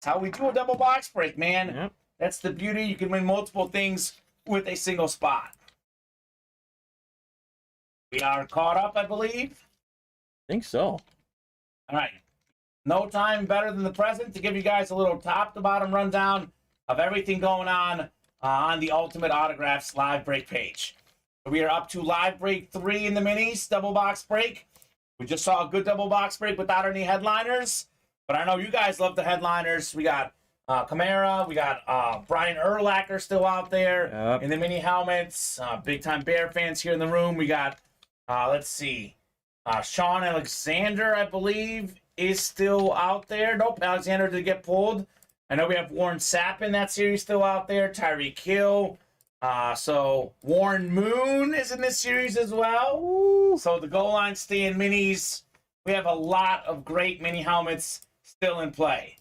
That's how we do a double box break, man. Yep. That's the beauty. You can win multiple things with a single spot. We are caught up, I believe. I think so. All right. No time better than the present to give you guys a little top-to-bottom rundown of everything going on the Ultimate Autographs live break page. We are up to live break 3 in the minis, double box break. We just saw a good double box break without any headliners, but I know you guys love the headliners. We got Kamara, we got Brian Urlacher still out there in the mini helmets. Big-time Bear fans here in the room. We got, let's see, Sean Alexander, I believe, is still out there. Nope, Alexander did get pulled. I know we have Warren Sapp in that series still out there. Tyreek Hill. So Warren Moon is in this series as well. Ooh. So the goal line stand minis. We have a lot of great mini helmets still in play.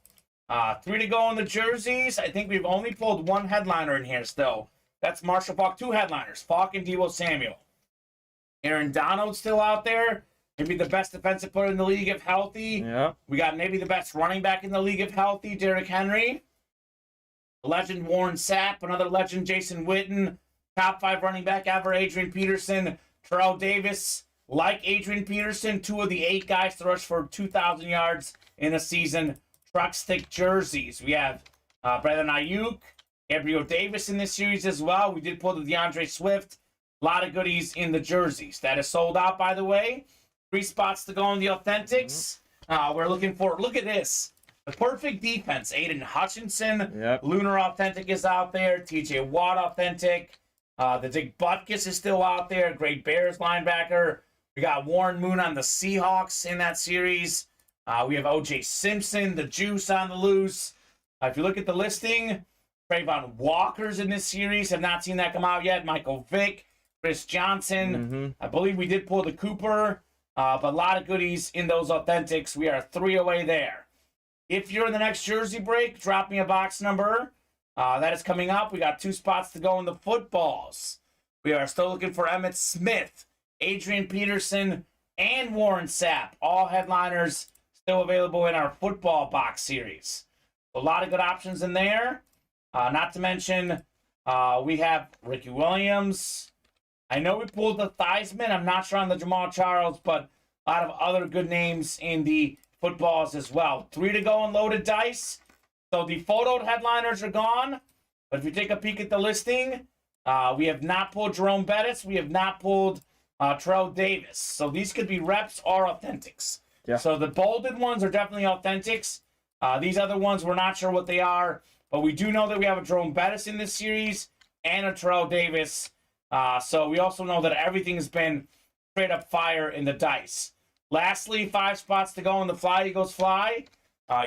3 to go on the jerseys. I think we've only pulled 1 headliner in here still. That's Marshall Faulk. 2 headliners, Faulk and Deebo Samuel. Aaron Donald's still out there. Maybe the best defensive player in the league if healthy. Yeah. We got maybe the best running back in the league if healthy, Derrick Henry. Legend Warren Sapp, another legend Jason Witten. Top 5 running back ever, Adrian Peterson. Terrell Davis, like Adrian Peterson, 2 of the 8 guys to rush for 2,000 yards in a season. Truck stick jerseys. We have Brandon Ayuk, Gabriel Davis in this series as well. We did pull the DeAndre Swift. A lot of goodies in the jerseys. That is sold out, by the way. 3 spots to go in the Authentics. We're looking for, look at this. The perfect defense. Aiden Hutchinson. Yep. Lunar Authentic is out there. TJ Watt Authentic. The Dick Butkus is still out there. Great Bears linebacker. We got Warren Moon on the Seahawks in that series. We have O.J. Simpson, the Juice on the loose. If you look at the listing, Trayvon Walker's in this series. Have not seen that come out yet. Michael Vick, Chris Johnson. I believe we did pull the Cooper. But a lot of goodies in those Authentics. We are 3 away there. If you're in the next jersey break, drop me a box number. That is coming up. We got 2 spots to go in the footballs. We are still looking for Emmitt Smith, Adrian Peterson, and Warren Sapp. All headliners still available in our football box series. A lot of good options in there. Not to mention, we have Ricky Williams. I know we pulled the Theismann. I'm not sure on the Jamal Charles, but a lot of other good names in the footballs as well. 3 to go in loaded dice. So the photoed headliners are gone. But if you take a peek at the listing, we have not pulled Jerome Bettis. We have not pulled Terrell Davis. So these could be reps or Authentics. Yeah. So the bolded ones are definitely Authentics. These other ones, we're not sure what they are. But we do know that we have a Jerome Bettis in this series and a Terrell Davis. So we also know that everything has been straight up fire in the dice. Lastly, 5 spots to go in the Fly Eagles Fly.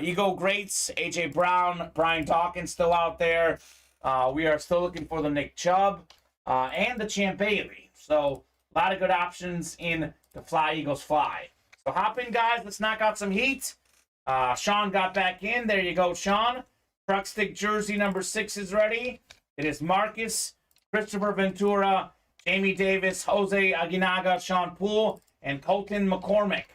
Eagle Greats, A.J. Brown, Brian Dawkins still out there. We are still looking for the Nick Chubb and the Champ Bailey. So a lot of good options in the Fly Eagles Fly. So hop in, guys. Let's knock out some heat. Sean got back in. There you go, Sean. Truck stick jersey number 6 is ready. It is Marcus, Christopher Ventura, Jamie Davis, Jose Aguinaga, Sean Poole, and Colton McCormick.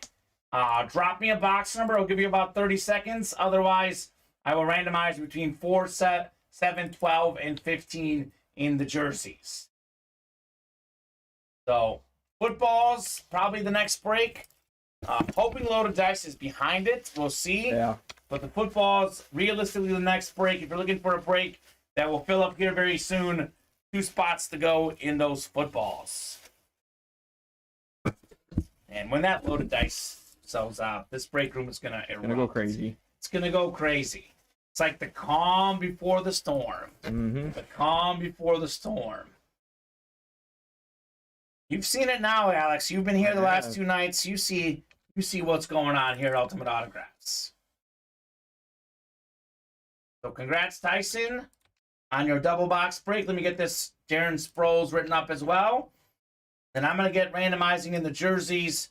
Drop me a box number. I'll give you about 30 seconds. Otherwise, I will randomize between 4, 7, 12, and 15 in the jerseys. So, footballs, probably the next break. Hoping Loaded Dice is behind it. We'll see. Yeah. But the footballs, realistically, the next break, if you're looking for a break that will fill up here very soon, 2 spots to go in those footballs. And when that Loaded Dice sells out, this break room is going to erupt. Gonna go crazy. It's going to go crazy. It's like the calm before the storm. Mm-hmm. The calm before the storm. You've seen it now, Alex. You've been here the last 2 nights. You see what's going on here at Ultimate Autographs. So congrats, Tyson, on your double box break. Let me get this Darren Sproles written up as well. Then I'm going to get randomizing in the jerseys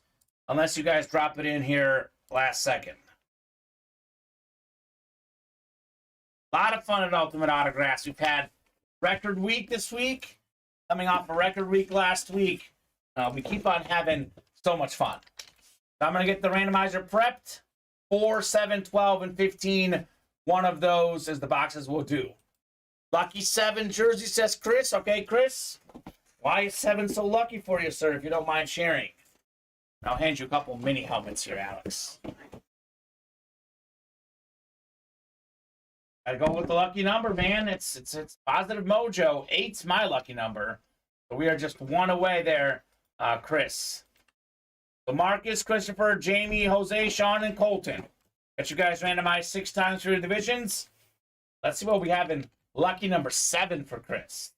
unless you guys drop it in here last second. A lot of fun at Ultimate Autographs. We've had record week this week, coming off a record week last week. We keep on having so much fun. So I'm going to get the randomizer prepped. 4, 7, 12, and 15. One of those is the boxes we'll do. Lucky 7 jersey, says Chris. Okay, Chris. Why is 7 so lucky for you, sir, if you don't mind sharing? I'll hand you a couple mini helmets here, Alex. Gotta go with the lucky number, man. It's positive mojo. 8's my lucky number. So we are just 1 away there, Chris. So Marcus, Christopher, Jamie, Jose, Sean, and Colton. Got you guys randomized 6 times for your divisions. Let's see what we have in lucky number 7 for Chris.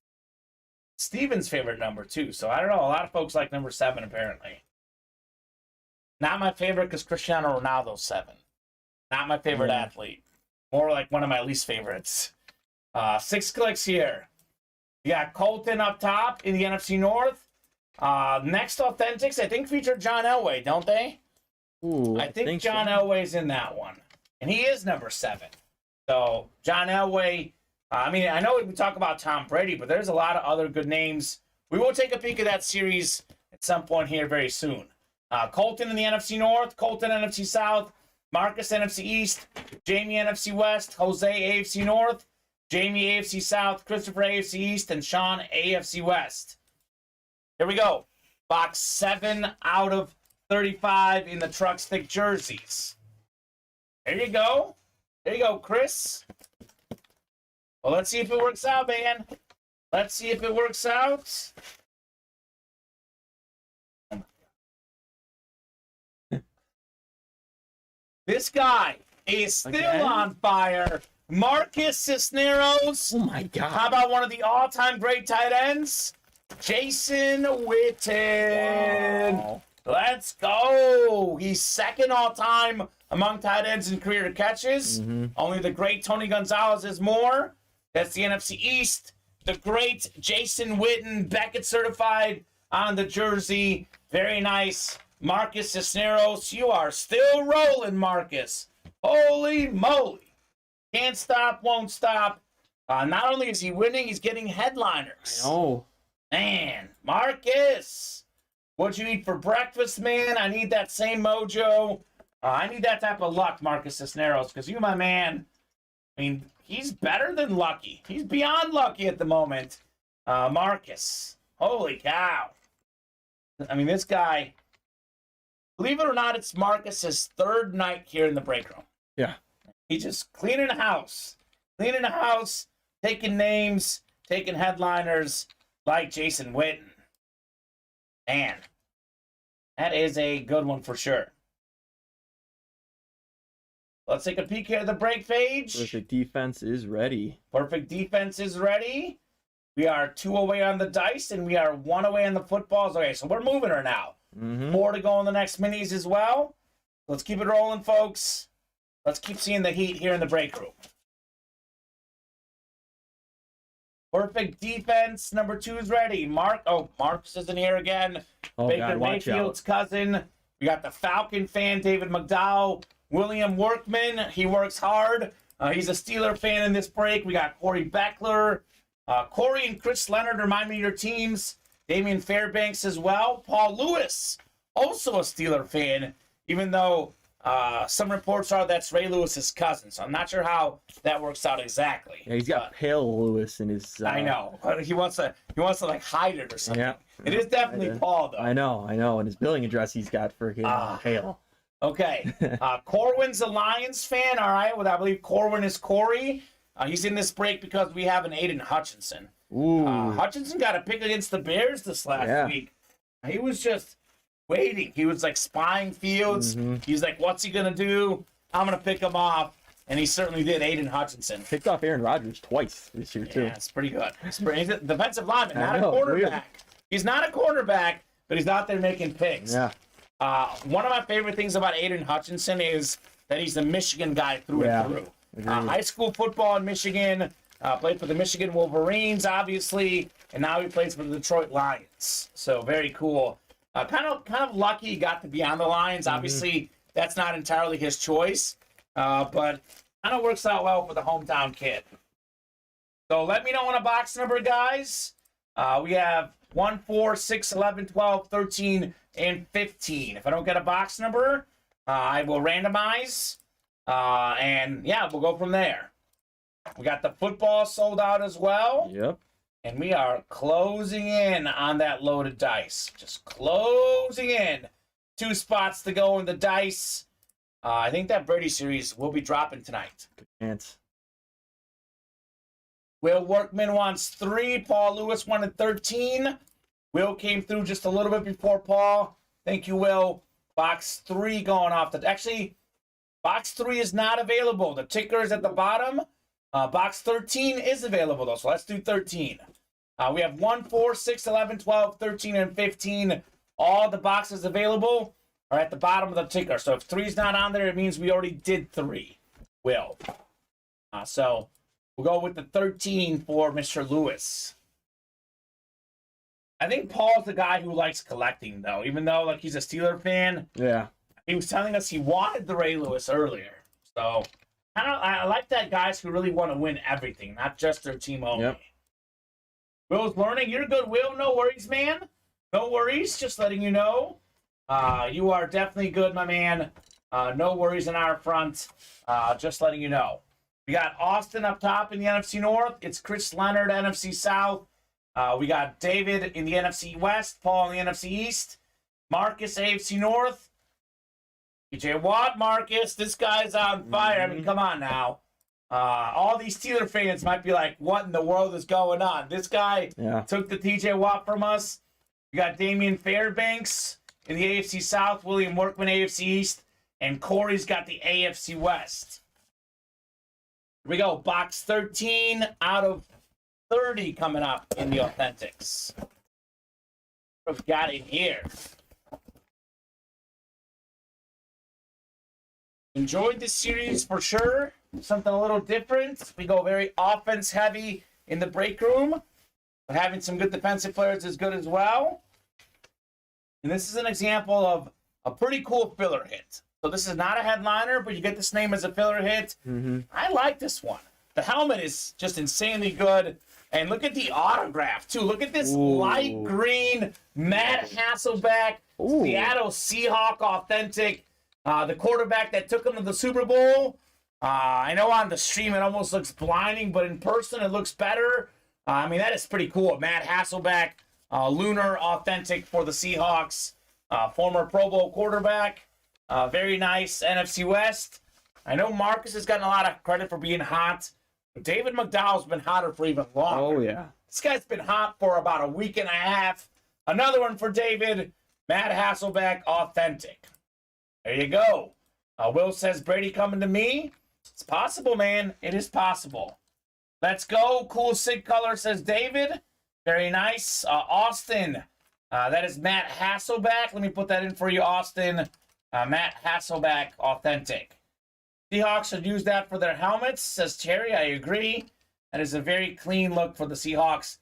Steven's favorite number, too. So I don't know. A lot of folks like number 7, apparently. Not my favorite because Cristiano Ronaldo's 7. Not my favorite athlete. More like one of my least favorites. 6 clicks here. You got Colton up top in the NFC North. Next Authentics, I think, featured John Elway, don't they? Ooh, I think John Elway's in that one. And he is number 7. So, John Elway, I mean, I know we talk about Tom Brady, but there's a lot of other good names. We will take a peek at that series at some point here very soon. Colton in the NFC North, Colton NFC South, Marcus NFC East, Jamie NFC West, Jose AFC North, Jamie AFC South, Christopher AFC East, and Sean AFC West. Here we go. Box 7 out of 35 in the truck stick jerseys. There you go. There you go, Chris. Well, let's see if it works out, man. Let's see if it works out. This guy is still on fire. Marcus Cisneros. Oh, my God. How about one of the all-time great tight ends? Jason Witten. Wow. Let's go. He's 2nd all-time among tight ends in career catches. Only the great Tony Gonzalez is more. That's the NFC East. The great Jason Witten, Beckett certified on the jersey. Very nice. Marcus Cisneros, you are still rolling, Marcus. Holy moly. Can't stop, won't stop. Not only is he winning, he's getting headliners. Oh. Man, Marcus, what'd you eat for breakfast, man? I need that same mojo. I need that type of luck, Marcus Cisneros, because you, my man, I mean, he's better than lucky. He's beyond lucky at the moment. Marcus, holy cow. I mean, this guy, believe it or not, it's Marcus's 3rd night here in the break room. Yeah. He's just cleaning the house. Cleaning the house, taking names, taking headliners like Jason Witten. Man, that is a good one for sure. Let's take a peek here at the break page. Perfect defense is ready. Perfect defense is ready. We are 2 away on the dice, and we are 1 away on the footballs. Okay, so we're moving her now. 4 to go on the next minis as well. Let's keep it rolling, folks. Let's keep seeing the heat here in the break room. Perfect defense. Number 2 is ready. Marcus isn't here again. Oh, Baker God, watch Mayfield's cousin. We got the Falcon fan, David McDowell. William Workman. He works hard. He's a Steeler fan in this break. We got Corey Beckler. Corey and Chris Leonard, remind me of your teams. Damian Fairbanks as well. Paul Lewis, also a Steeler fan, even though some reports are that's Ray Lewis's cousin, so I'm not sure how that works out exactly. Yeah, he's got pale Lewis in his. I know, but he wants to like hide it or something. Yeah, it is definitely Paul though. I know, and his billing address he's got for him pale. Okay, Corwin's a Lions fan. All right, well I believe Corwin is Corey. He's in this break because we have an Aiden Hutchinson. Ooh. Hutchinson got a pick against the Bears this last week. He was just waiting. He was like spying fields. He's like, what's he going to do? I'm going to pick him off. And he certainly did. Aiden Hutchinson. Picked off Aaron Rodgers twice this year, too. Yeah, it's pretty good. He's a defensive lineman, not a quarterback. Weird. He's not a quarterback, but he's out there making picks. Yeah. One of my favorite things about Aiden Hutchinson is that he's a Michigan guy through and through. High school football in Michigan, played for the Michigan Wolverines, obviously, and now he plays for the Detroit Lions. So very cool. Kind of lucky he got to be on the Lions. Obviously, that's not entirely his choice, but kind of works out well for the hometown kid. So let me know on a box number, guys. We have 1, 4, 6, 11, 12, 13, and 15. If I don't get a box number, I will randomize. And yeah, we'll go from there. We got the football sold out as well. Yep. And we are closing in on that loaded dice. Just closing in. 2 spots to go in the dice. I think that Brady series will be dropping tonight. Good chance. Will Workman wants 3. Paul Lewis wanted 13. Will came through just a little bit before Paul. Thank you, Will. Box 3 going off. Actually, box 3 is not available. The ticker is at the bottom. Box 13 is available, though, so let's do 13. We have 1, 4, 6, 11, 12, 13, and 15. All the boxes available are at the bottom of the ticker. So if 3 is not on there, it means we already did 3. Will. So we'll go with the 13 for Mr. Lewis. I think Paul's the guy who likes collecting, though, even though like he's a Steeler fan. Yeah. He was telling us he wanted the Ray Lewis earlier. So I like that guys who really want to win everything, not just their team only. Yep. Will's learning. You're good, Will. No worries, man. No worries. Just letting you know. You are definitely good, my man. No worries on our front. Just letting you know. We got Austin up top in the NFC North. It's Chris Leonard, NFC South. We got David in the NFC West. Paul in the NFC East. Marcus, AFC North. TJ Watt, Marcus. This guy's on fire. I mean, come on now. All these Steeler fans might be like, what in the world is going on? This guy took the TJ Watt from us. We got Damian Fairbanks in the AFC South, William Workman, AFC East, and Corey's got the AFC West. Here we go. Box 13 out of 30 coming up in the Authentics. What have we got in here? Enjoyed this series for sure. Something a little different. We go very offense heavy in the break room, but having some good defensive players is good as well. And this is an example of a pretty cool filler hit. So this is not a headliner, but you get this name as a filler hit. I like this one. The helmet is just insanely good. And look at the autograph, too. Look at this light green Matt Hasselbeck Seattle Seahawk authentic. The quarterback that took him to the Super Bowl. I know on the stream it almost looks blinding, but in person it looks better. I mean, that is pretty cool. Matt Hasselbeck, lunar authentic for the Seahawks. Former Pro Bowl quarterback. Very nice NFC West. I know Marcus has gotten a lot of credit for being hot, but David McDowell's been hotter for even longer. Oh, yeah. This guy's been hot for about a week and a half. Another one for David. Matt Hasselbeck, authentic. There you go. Will says, Brady coming to me. It's possible, man. It is possible. Let's go. Cool sig color, says David. Very nice. Austin. That is Matt Hasselbeck. Let me put that in for you, Austin. Matt Hasselbeck, authentic. Seahawks should use that for their helmets, says Terry. I agree. That is a very clean look for the Seahawks.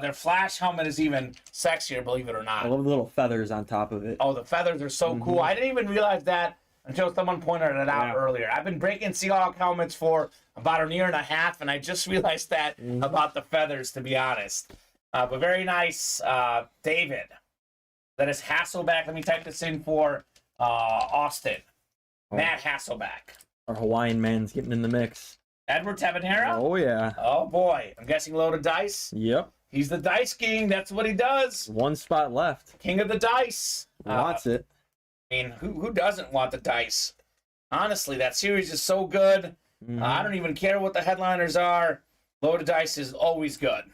Their flash helmet is even sexier, believe it or not. I love the little feathers on top of it. Oh, the feathers are so cool. I didn't even realize that until someone pointed it out earlier. I've been breaking Seahawk helmets for about a year and a half, and I just realized that about the feathers, to be honest. But very nice, David. That is Hasselbeck. Let me type this in for Austin. Matt Hasselbeck. Our Hawaiian man's getting in the mix. Edward Tabanera. Oh, yeah. Oh, boy. I'm guessing loaded dice. Yep. He's the dice king. That's what he does. One spot left. King of the dice. Wants it. I mean, who doesn't want the dice? Honestly, that series is so good. Mhm. I don't even care what the headliners are. Loaded dice is always good.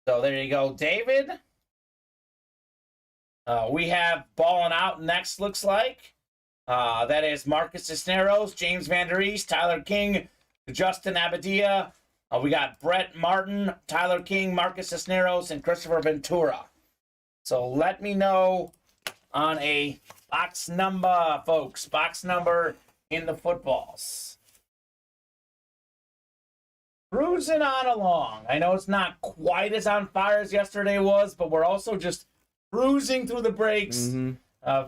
So there you go, David. We have balling out next, looks like. That is Marcus Cisneros, James Van Der East, Tyler King, Justin Abadia. We got Brett Martin, Tyler King, Marcus Cisneros, and Christopher Ventura. So let me know on a box number, folks. Box number in the footballs. Cruising on along. I know it's not quite as on fire as yesterday was, but we're also just cruising through the breaks.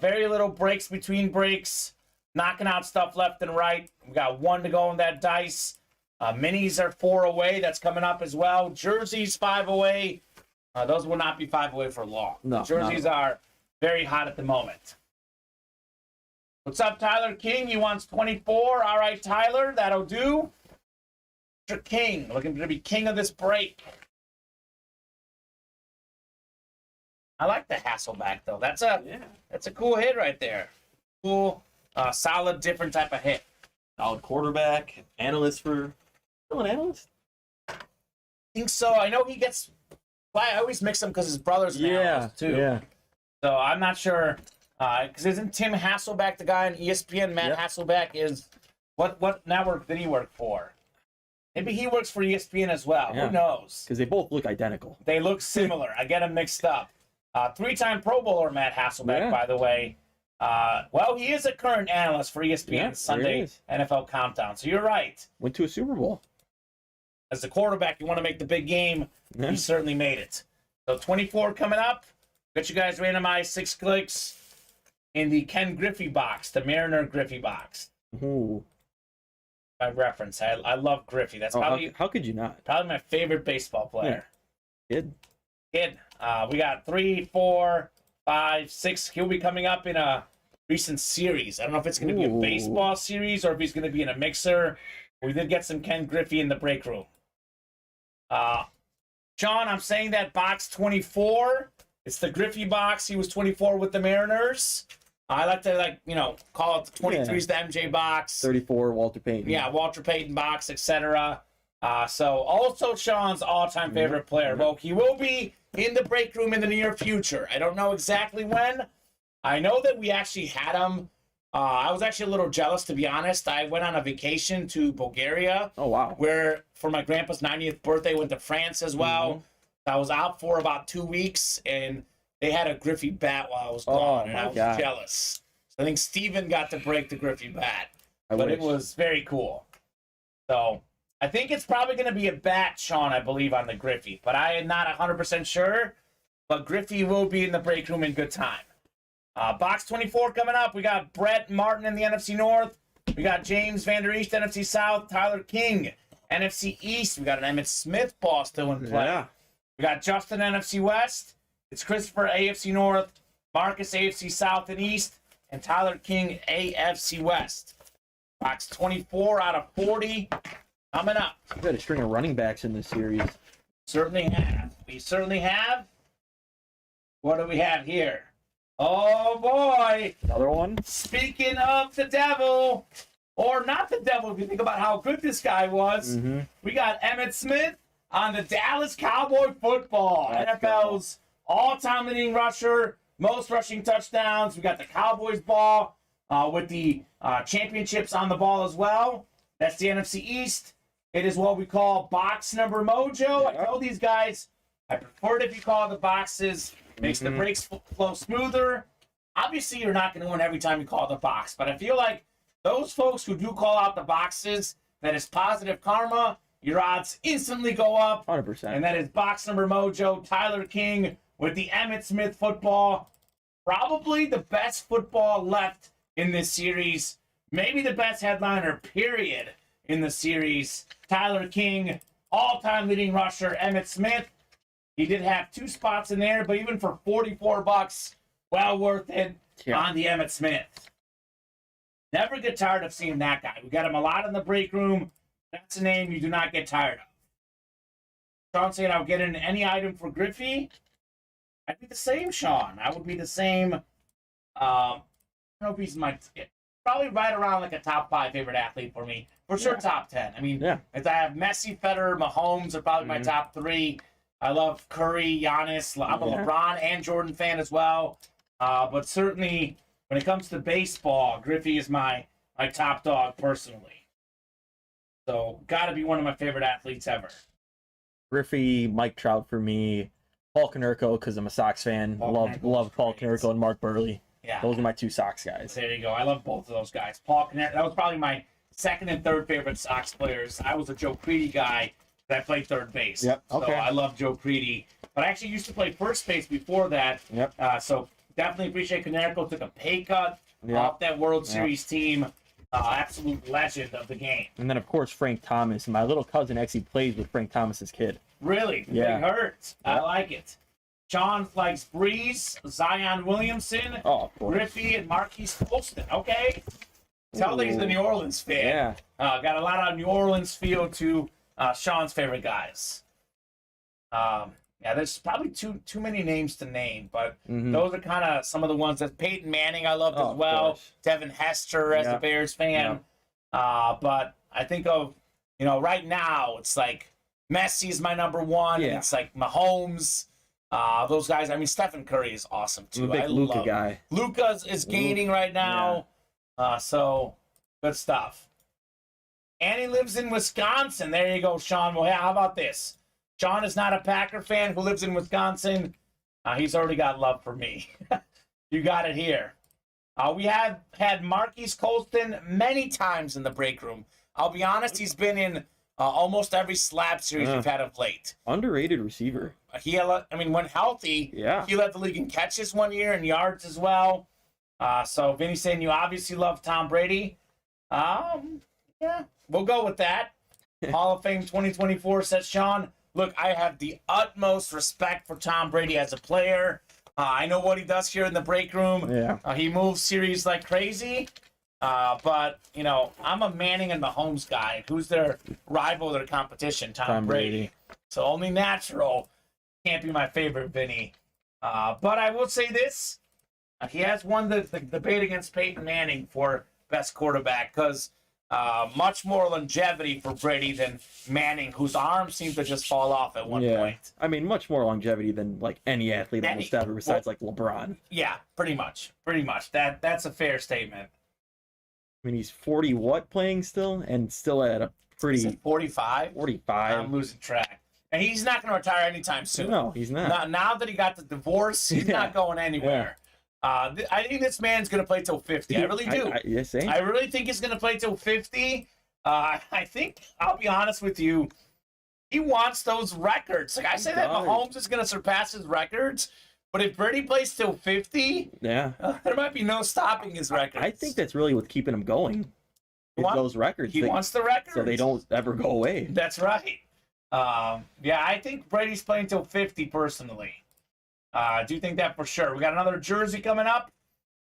Very little breaks between breaks. Knocking out stuff left and right. We got 1 to go in that dice. Minis are 4 away. That's coming up as well. Jerseys 5 away. Those will not be 5 away for long. No, Jerseys are very hot at the moment. What's up, Tyler King? He wants 24. All right, Tyler, that'll do. Mr. King, looking to be king of this break. I like the Hasselback, though. That's a cool hit right there. Cool, solid, different type of hit. Solid quarterback, analyst for... Still an analyst? I think so. I know he gets... I always mix him because his brother's an analyst, too. Yeah. So I'm not sure. Because isn't Tim Hasselback the guy on ESPN? Matt Hasselback is... What network did he work for? Maybe he works for ESPN as well. Yeah. Who knows? Because they both look identical. They look similar. I get them mixed up. 3-time Pro Bowler Matt Hasselbeck, by the way. Well, he is a current analyst for ESPN Sunday NFL Countdown. So you're right. Went to a Super Bowl. As a quarterback, you want to make the big game. He certainly made it. So 24 coming up. Got you guys randomized 6 clicks in the Ken Griffey box, the Mariner Griffey box. Ooh. By reference, I love Griffey. That's probably how could you not? Probably my favorite baseball player. Kid. We got 3, 4, 5, 6. He'll be coming up in a recent series. I don't know if it's going to be a baseball series or if he's going to be in a mixer. We did get some Ken Griffey in the break room. Sean, I'm saying that box 24. It's the Griffey box. He was 24 with the Mariners. I like to call it the 23's the MJ box. 34 Walter Payton. Yeah, Walter Payton box, etc. So also Sean's all-time favorite player. Well, he will be in the break room in the near future. I don't know exactly when. I know that we actually had him. I was actually a little jealous, to be honest. I went on a vacation to Bulgaria. Oh, wow. Where for my grandpa's 90th birthday, went to France as well. I was out for about 2 weeks, and they had a Griffey bat while I was gone, and I was jealous. So I think Steven got to break the Griffey bat. But it was very cool. So I think it's probably going to be a bat, Sean, I believe, on the Griffey. But I am not 100% sure. But Griffey will be in the break room in good time. Box 24 coming up. We got Brett Martin in the NFC North. We got James Van Der East, NFC South. Tyler King, NFC East. We got an Emmitt Smith ball still in play. Yeah. We got Justin, NFC West. It's Christopher, AFC North. Marcus, AFC South and East. And Tyler King, AFC West. Box 24 out of 40 coming up. We've got a string of running backs in this series. Certainly have. We certainly have. What do we have here? Oh, boy. Another one? Speaking of the devil, or not the devil, if you think about how good this guy was, we got Emmitt Smith on the Dallas Cowboy football. NFL's all-time leading rusher, most rushing touchdowns. We got the Cowboys ball with the championships on the ball as well. That's the NFC East. It is what we call box number mojo. I tell these guys, I prefer it if you call the boxes. Makes the breaks flow smoother. Obviously, you're not going to win every time you call the box, but I feel like those folks who do call out the boxes, that is positive karma. Your odds instantly go up. 100%. And that is box number mojo. Tyler King with the Emmitt Smith football. Probably the best football left in this series. Maybe the best headliner, period, in the series. Tyler King, all-time leading rusher. Emmitt Smith. He did have 2 spots in there, but even for $44, well worth it on the Emmitt Smith. Never get tired of seeing that guy. We got him a lot in the break room. That's a name you do not get tired of. Sean saying I would get in any item for Griffey. I'd be the same, Sean. I would be the same. I don't know if he's probably right around like a top 5 favorite athlete for me. For sure, top 10. I mean, if I have Messi, Federer, Mahomes are probably my top 3. I love Curry, Giannis. I'm a LeBron and Jordan fan as well. But certainly, when it comes to baseball, Griffey is my top dog personally. So, got to be one of my favorite athletes ever. Griffey, Mike Trout for me. Paul Konerko, because I'm a Sox fan. Love Paul Konerko and Mark Burley. Yeah. Those are my 2 Sox guys. There you go. I love both of those guys. Paul Konerko, that was probably my second and third favorite Sox players. I was a Joe Creedy guy that played third base. Yep. Okay. So I love Joe Creedy. But I actually used to play first base before that. Yep. So definitely appreciate Konerko. Took a pay cut off that World Series team. Absolute legend of the game. And then, of course, Frank Thomas. My little cousin actually plays with Frank Thomas's kid. Really? Yeah. Big hurt. I like it. John likes Breeze, Zion Williamson, Griffey, and Marquise Colston. Okay. Tell that he's a New Orleans fan. Yeah. Got a lot of New Orleans feel to Sean's favorite guys. There's probably too many names to name, but those are kind of some of the ones that Peyton Manning I loved as well. Devin Hester as a Bears fan. But I think of, right now it's like Messi's my number 1. And it's like Mahomes. Those guys. I mean, Stephen Curry is awesome too. I'm a big Luka guy. Luka is gaining right now. So good stuff. And he lives in Wisconsin. There you go, Sean. Well, how about this? Sean is not a Packer fan who lives in Wisconsin. He's already got love for me. You got it here. We have had Marquise Colston many times in the break room. I'll be honest, he's been in almost every slab series we've had of late. Underrated receiver. When healthy, he led the league in catches one year and yards as well. So Vinny's saying you obviously love Tom Brady. We'll go with that. Hall of Fame 2024, says Sean. Look, I have the utmost respect for Tom Brady as a player. I know what he does here in the break room. He moves series like crazy. But, I'm a Manning and Mahomes guy. Who's their rival, their competition? Tom Brady. So only natural. Can't be my favorite, Vinny. But I will say this. He has won the debate against Peyton Manning for best quarterback because much more longevity for Brady than Manning, whose arms seem to just fall off at one point. I mean, much more longevity than like any athlete almost ever besides like LeBron. Yeah, pretty much. That's a fair statement. I mean, he's 40 playing still and still at a pretty 45. 45. I'm losing track. And he's not going to retire anytime soon. No, he's not. Now that he got the divorce, he's not going anywhere. I think this man's going to play till 50. I really do. I really think he's going to play till 50. I think, I'll be honest with you, he wants those records. Like I say that Mahomes is going to surpass his records, but if Brady plays till 50, there might be no stopping his records. I think that's really what's keeping him going. Those records. He wants the records. So they don't ever go away. That's right. I think Brady's playing till 50 personally. I do think that for sure. We got another jersey coming up.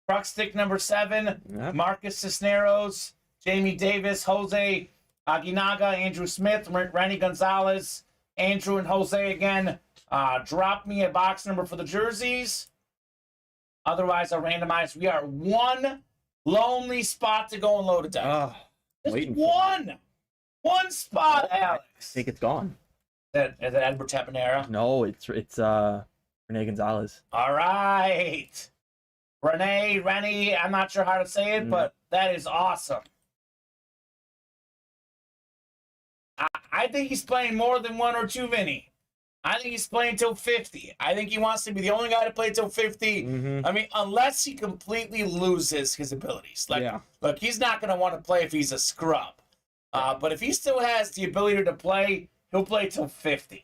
Truck stick number 7. Marcus Cisneros, Jamie Davis, Jose Aguinaga, Andrew Smith, Randy Gonzalez, Andrew and Jose again. Drop me a box number for the jerseys. Otherwise, I'll randomize. We are one lonely spot to go and load it down. Just one. One spot, Alex. I think it's gone. Is that Edward Tapanera? No, it's Rene Gonzalez. All right. Rennie, I'm not sure how to say it, but that is awesome. I think he's playing more than 1 or 2, Vinny. I think he's playing till 50. I think he wants to be the only guy to play till 50. I mean, unless he completely loses his abilities. Look, he's not going to want to play if he's a scrub. But if he still has the ability to play, he'll play till 50.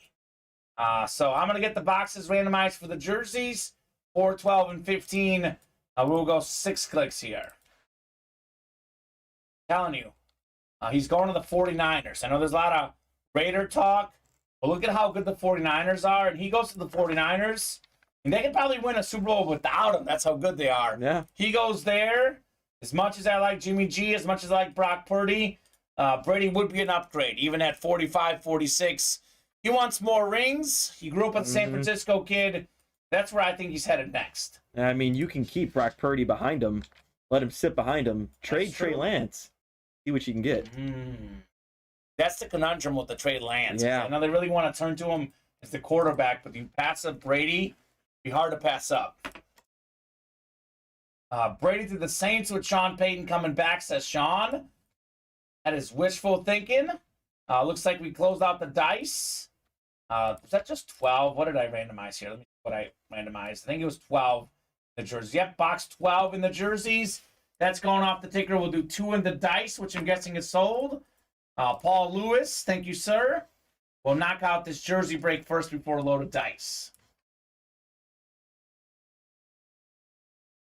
So I'm going to get the boxes randomized for the jerseys. 4, 12, and 15. We'll go 6 clicks here. I'm telling you, he's going to the 49ers. I know there's a lot of Raider talk, but look at how good the 49ers are. And he goes to the 49ers, and they could probably win a Super Bowl without him. That's how good they are. Yeah. He goes there. As much as I like Jimmy G, as much as I like Brock Purdy, Brady would be an upgrade, even at 45, 46. He wants more rings. He grew up with a San Francisco kid. That's where I think he's headed next. I mean, you can keep Brock Purdy behind him. Let him sit behind him. Trade Trey Lance. See what you can get. That's the conundrum with the Trey Lance. Yeah. I know they really want to turn to him as the quarterback, but you pass up Brady, it'd be hard to pass up. Brady to the Saints with Sean Payton coming back, says Sean. That is wishful thinking. Looks like we closed out the dice. Was that just 12? What did I randomize here? Let me see what I randomized. I think it was 12 in the jerseys. Yep, box 12 in the jerseys. That's going off the ticker. We'll do 2 in the dice, which I'm guessing is sold. Paul Lewis, thank you, sir. We'll knock out this jersey break first before a load of dice.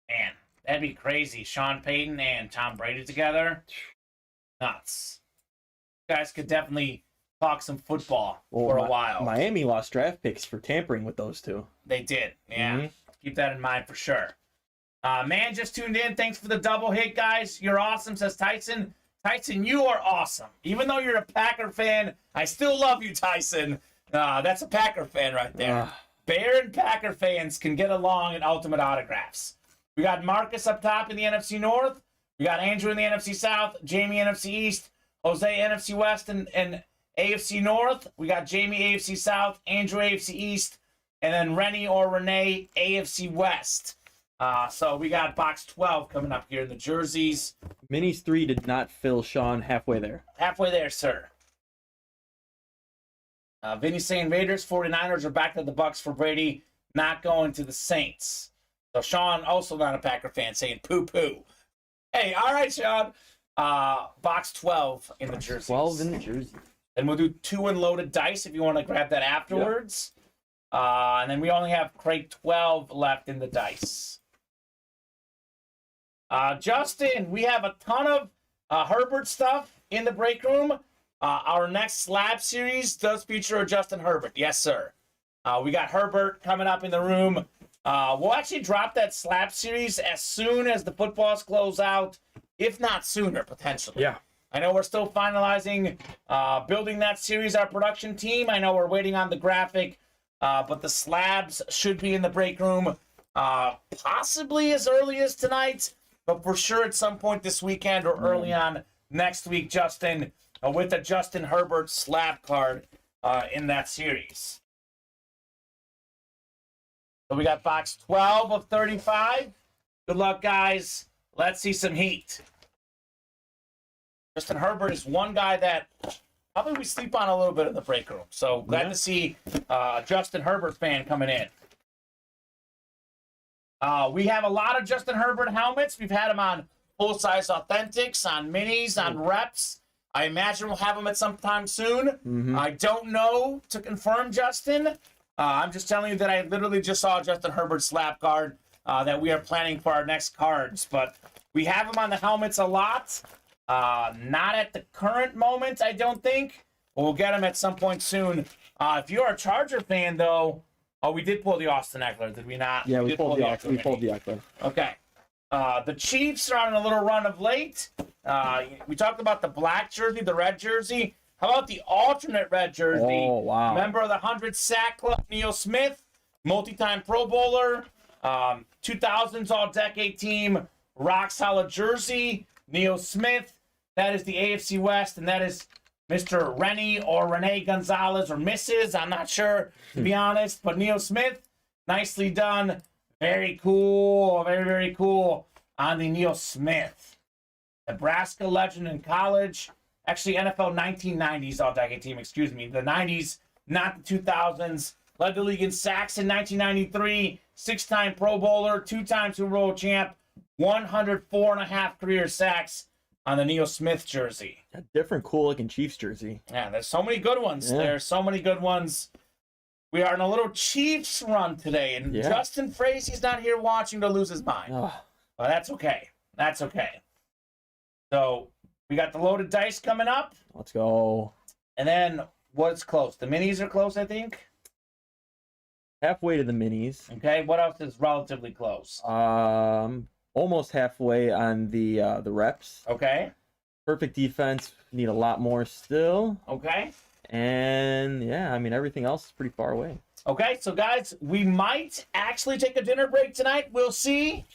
Man, that'd be crazy. Sean Payton and Tom Brady together. Nuts. You guys could definitely talk some football for a while. Miami lost draft picks for tampering with those two. They did, yeah. Keep that in mind for sure. Man just tuned in. Thanks for the double hit, guys. You're awesome, says Tyson. Tyson, you are awesome. Even though you're a Packer fan, I still love you, Tyson. That's a Packer fan right there. Bear and Packer fans can get along in Ultimate Autographs. We got Marcus up top in the NFC North. We got Andrew in the NFC South, Jamie NFC East, Jose NFC West, and AFC North. We got Jamie AFC South, Andrew AFC East, and then Rennie or Renee AFC West. So we got box 12 coming up here in the jerseys. Minis 3 did not fill Sean halfway there. Halfway there, sir. Vinny saying Raiders, 49ers are back to the Bucks for Brady, not going to the Saints. So Sean, also not a Packer fan, saying poo-poo. Hey, all right, Sean. Box 12 in the jerseys. 12 in the jersey. And we'll do 2 unloaded dice if you want to grab that afterwards. Yep. And then we only have crate 12 left in the dice. Justin, we have a ton of Herbert stuff in the break room. Our next slab series does feature a Justin Herbert. Yes, sir. We got Herbert coming up in the room. We'll actually drop that slab series as soon as the footballs close out, if not sooner, potentially. Yeah. I know we're still finalizing building that series, our production team. I know we're waiting on the graphic, but the slabs should be in the break room possibly as early as tonight, but for sure at some point this weekend or early on next week, Justin, with a Justin Herbert slab card in that series. So we got box 12 of 35. Good luck, guys. Let's see some heat. Justin Herbert is one guy that probably we sleep on a little bit in the break room. So glad to see a Justin Herbert fan coming in. We have a lot of Justin Herbert helmets. We've had them on full-size authentics, on minis, on reps. I imagine we'll have them at some time soon. I don't know to confirm, Justin. I'm just telling you that I literally just saw Justin Herbert's slab card that we are planning for our next cards. But we have them on the helmets a lot. Not at the current moment, I don't think. But we'll get them at some point soon. If you're a Charger fan, though, we did pull the Austin Eckler, did we not? Yeah, we pulled the Eckler. Okay. The Chiefs are on a little run of late. We talked about the black jersey, the red jersey. How about the alternate red jersey? Oh, wow. Member of the 100 Sack Club, Neil Smith, multi-time Pro Bowler, 2000s All-Decade Team, rock solid jersey, Neil Smith. That is the AFC West, and that is Mr. Rennie or Renee Gonzalez or Mrs. I'm not sure, to be honest, but Neil Smith, nicely done. Very cool, very, very cool on the Neil Smith. Nebraska legend in college. Actually, NFL 1990s All-Decade Team, excuse me. The 90s, not the 2000s. Led the league in sacks in 1993. 6-time Pro Bowler, 2-time Super Bowl champ. 104.5 career sacks on the Neil Smith jersey. A different cool-looking Chiefs jersey. Yeah, there's so many good ones. Yeah. There's so many good ones. We are in a little Chiefs run today, and Justin Frazier's not here watching to lose his mind. But that's okay. That's okay. So we got the loaded dice coming up. Let's go. And then what's close? The minis are close, I think. Halfway to the minis. Okay, what else is relatively close? almost halfway on the reps. Okay. Perfect defense. Need a lot more still. Okay. And yeah, I mean everything else is pretty far away. Okay, so guys, we might actually take a dinner break tonight. We'll see.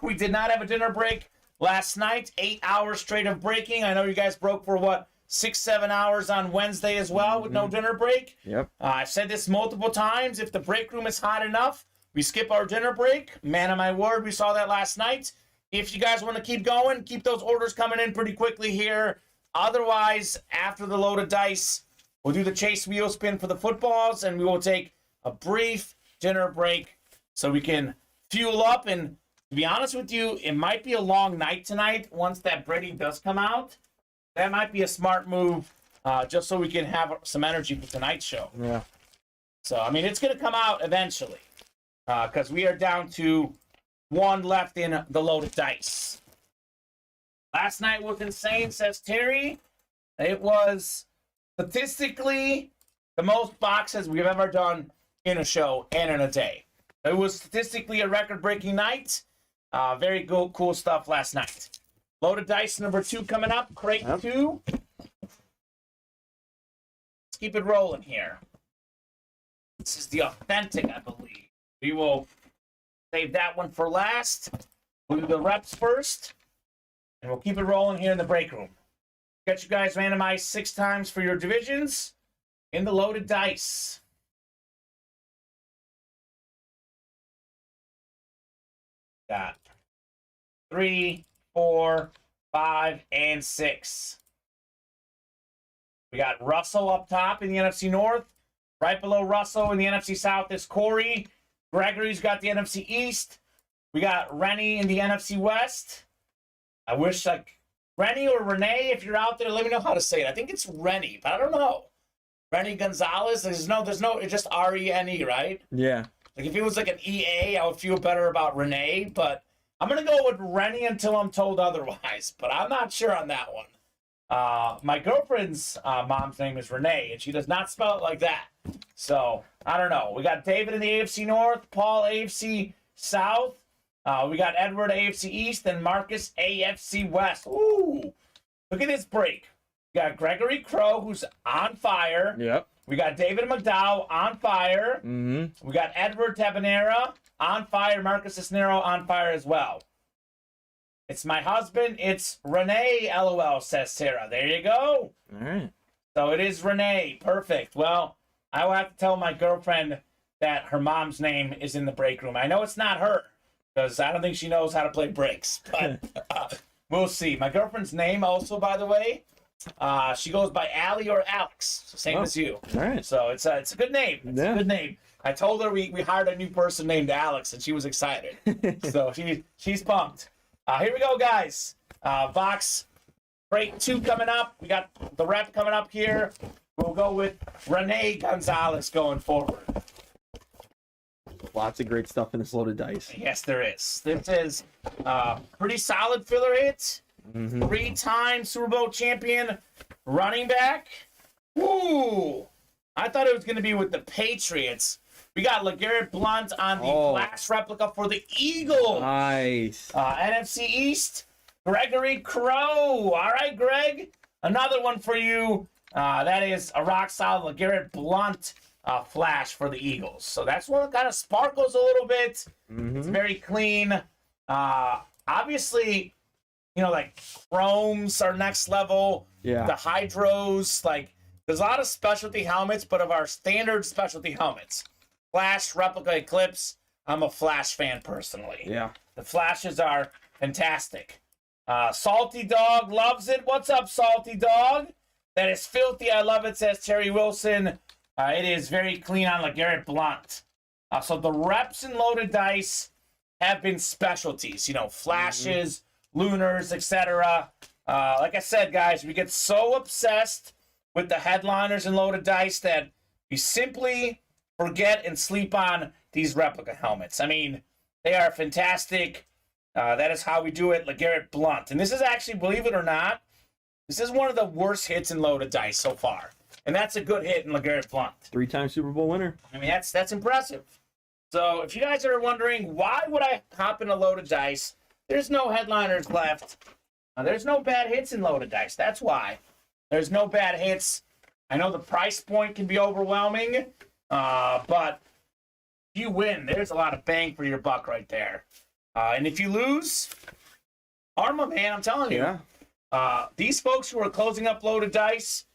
We did not have a dinner break last night. 8 hours straight of breaking. I know you guys broke for what, 6-7 hours on Wednesday as well with no dinner break. Yep. I've said this multiple times. If the break room is hot enough, we skip our dinner break. Man of my word, we saw that last night. If you guys want to keep going, keep those orders coming in pretty quickly here. Otherwise, after the loaded dice, we'll do the chase wheel spin for the footballs, and we will take a brief dinner break so we can fuel up. And to be honest with you, it might be a long night tonight once that breading does come out. That might be a smart move just so we can have some energy for tonight's show. Yeah. So, I mean, it's going to come out eventually because we are down to one left in the loaded dice. Last night was insane, says Terry. It was statistically the most boxes we've ever done in a show and in a day. It was statistically a record-breaking night. Very cool stuff last night. Loaded dice number 2 coming up. Crate 2. Let's keep it rolling here. This is the authentic, I believe. We will save that one for last. We'll do the reps first. And we'll keep it rolling here in the break room. Get you guys randomized 6 times for your divisions in the loaded dice. Got 3, 4, 5, and 6. We got Russell up top in the NFC North. Right below Russell in the NFC South is Corey. Gregory's got the NFC East. We got Rennie in the NFC West. I wish, like, Rennie or Renee, if you're out there, let me know how to say it. I think it's Rennie, but I don't know. Rennie Gonzalez. There's no, it's just Rene, right? Yeah. Like, if it was like an EA, I would feel better about Renee, but I'm going to go with Rennie until I'm told otherwise, but I'm not sure on that one. My girlfriend's mom's name is Renee, and she does not spell it like that. So, I don't know. We got David in the AFC North, Paul AFC South. We got Edward AFC East, and Marcus AFC West. Ooh, look at this break. We got Gregory Crow, who's on fire. Yep. We got David McDowell on fire. Mm-hmm. We got Edward Tabanera on fire. Marcus Cisnero on fire as well. It's my husband. It's Renee, LOL, says Sarah. There you go. All right. So it is Renee. Perfect. Well, I will have to tell my girlfriend that her mom's name is in the break room. I know it's not her because I don't think she knows how to play breaks, but we'll see. My girlfriend's name also, by the way, she goes by Allie or Alex, so same as you. All right. So it's a good name. It's a good name. I told her we hired a new person named Alex, and she was excited. So she's pumped. Here we go, guys. Box Crate 2 coming up. We got the rep coming up here. We'll go with Renee Gonzalez going forward. Lots of great stuff in this loaded dice. Yes, there is. This is pretty solid filler hit. Mm-hmm. 3-time Super Bowl champion running back. Woo! I thought it was going to be with the Patriots. We got LeGarrette Blount on the glass replica for the Eagles. Nice. NFC East, Gregory Crow. All right, Greg. Another one for you. That is a rock solid LeGarrette Blount flash for the Eagles. So that's one that kind of sparkles a little bit. Mm-hmm. It's very clean. Obviously, you know, like chromes are next level. Yeah. The hydros, like there's a lot of specialty helmets, but of our standard specialty helmets, Flash, Replica, Eclipse, I'm a Flash fan personally. Yeah. The Flashes are fantastic. Salty Dog loves it. What's up, Salty Dog? That is filthy. I love it, says Terry Wilson. It is very clean on LeGarrette Blount. So the reps and loaded dice have been specialties. You know, flashes, lunars, etc. Like I said, guys, we get so obsessed with the headliners and loaded dice that we simply forget and sleep on these replica helmets. I mean, they are fantastic. That is how we do it. LeGarrette Blount. And this is actually, believe it or not, this is one of the worst hits in loaded dice so far. And that's a good hit in LeGarrette Blount. 3-time Super Bowl winner. I mean, that's impressive. So if you guys are wondering, why would I hop in a loaded dice There's no headliners left. There's no bad hits in loaded dice. That's why. There's no bad hits. I know the price point can be overwhelming, but if you win, there's a lot of bang for your buck right there. And if you lose, Arma, man, I'm telling you. Yeah. These folks who are closing up loaded dice,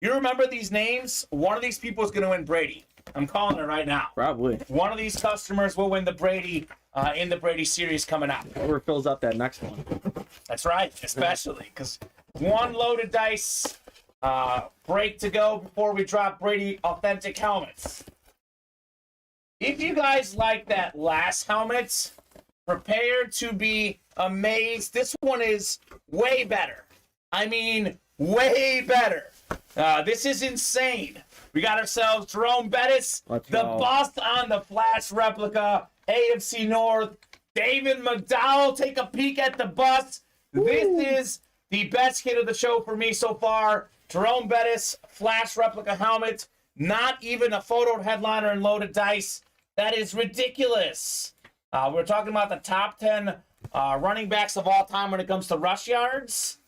you remember these names? One of these people is going to win Brady. I'm calling it right now. Probably. One of these customers will win the Brady in the Brady series coming up. Whoever fills up that next one. That's right, especially because one loaded dice break to go before we drop Brady authentic helmets. If you guys like that last helmet, prepare to be amazed. This one is way better. I mean, way better. This is insane. We got ourselves Jerome Bettis, the bust on the Flash replica, AFC North. David McDowell, take a peek at the bust. This is the best hit of the show for me so far. Jerome Bettis, Flash replica helmet. Not even a photo headliner and loaded dice. That is ridiculous. We're talking about the top 10 running backs of all time when it comes to rush yards.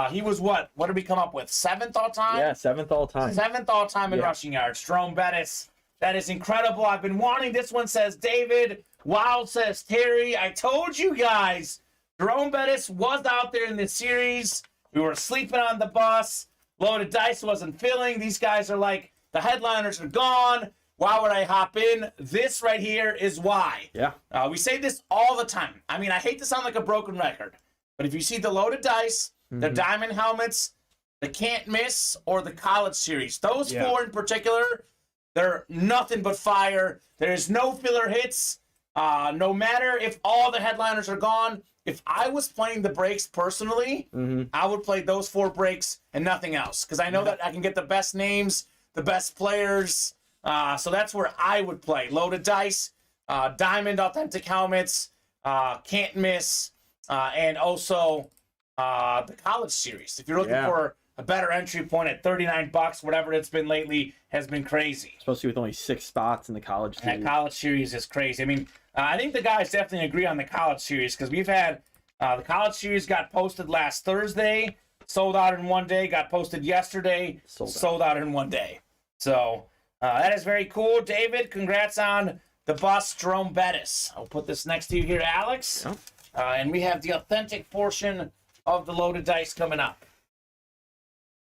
He was what? What did we come up with? 7th all time? Yeah, 7th all time. 7th all time in rushing yards. Jerome Bettis. That is incredible. I've been wanting this one, says David. Wild, says Terry. I told you guys, Jerome Bettis was out there in this series. We were sleeping on the bus. Loaded dice wasn't filling. These guys are like, the headliners are gone. Why would I hop in? This right here is why. Yeah. We say this all the time. I mean, I hate to sound like a broken record, but if you see the loaded dice, the diamond helmets, the can't miss, or the college series, those four in particular, they're nothing but fire. There's no filler hits. No matter if all the headliners are gone, if I was playing the breaks personally, I would play those 4 breaks and nothing else, because I know that I can get the best names, the best players. So that's where I would play. Loaded dice, diamond authentic helmets, can't miss, and also the college series. If you're looking for a better entry point at $39, whatever it's been lately has been crazy. Especially with only 6 spots in the college series. That college series is crazy. I mean, I think the guys definitely agree on the college series, because we've had the college series got posted last Thursday, sold out in one day, got posted yesterday, sold out in one day. So that is very cool. David, congrats on the bust, Jerome Bettis. I'll put this next to you here, Alex. Yep. And we have the authentic portion of the loaded dice coming up.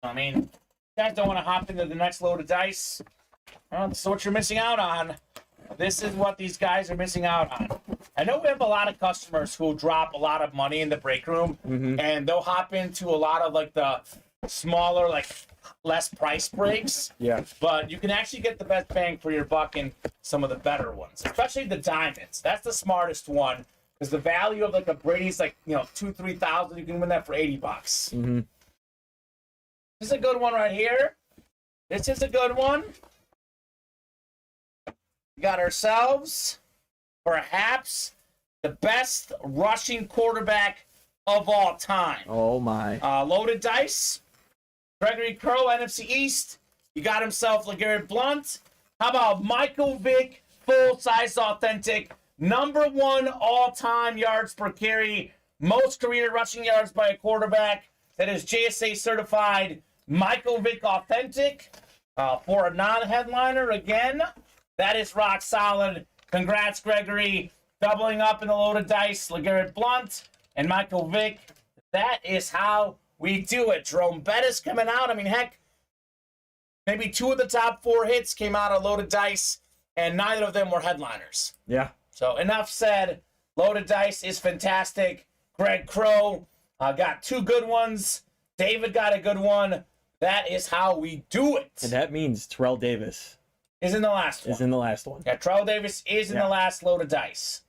I mean, you guys don't want to hop into the next loaded dice. Well, this is what you're missing out on. This is what these guys are missing out on. I know we have a lot of customers who drop a lot of money in the break room, and they'll hop into a lot of like the smaller, like less price breaks. Yeah. But you can actually get the best bang for your buck in some of the better ones, especially the diamonds. That's the smartest one, because the value of like a Brady's like, you know, $2,000-$3,000. You can win that for $80. This is a good one right here. This is a good one. We got ourselves perhaps the best rushing quarterback of all time. Oh my. Loaded dice. Gregory Crow, NFC East. You got himself LeGarrette Blount. How about Michael Vick, full-size authentic, #1 all-time yards per carry, most career rushing yards by a quarterback. That is JSA certified Michael Vick authentic for a non-headliner again. That is rock solid. Congrats, Gregory. Doubling up in the loaded dice, LeGarrette Blount and Michael Vick. That is how we do it. Jerome Bettis coming out. I mean, heck, maybe 2 of the top 4 hits came out of loaded dice, and neither of them were headliners. Yeah. So enough said. Loaded dice is fantastic. Greg Crow got 2 good ones. David got a good one. That is how we do it. And that means Terrell Davis Is in the last one. is in the last one. Yeah, Terrell Davis is in the last loaded dice.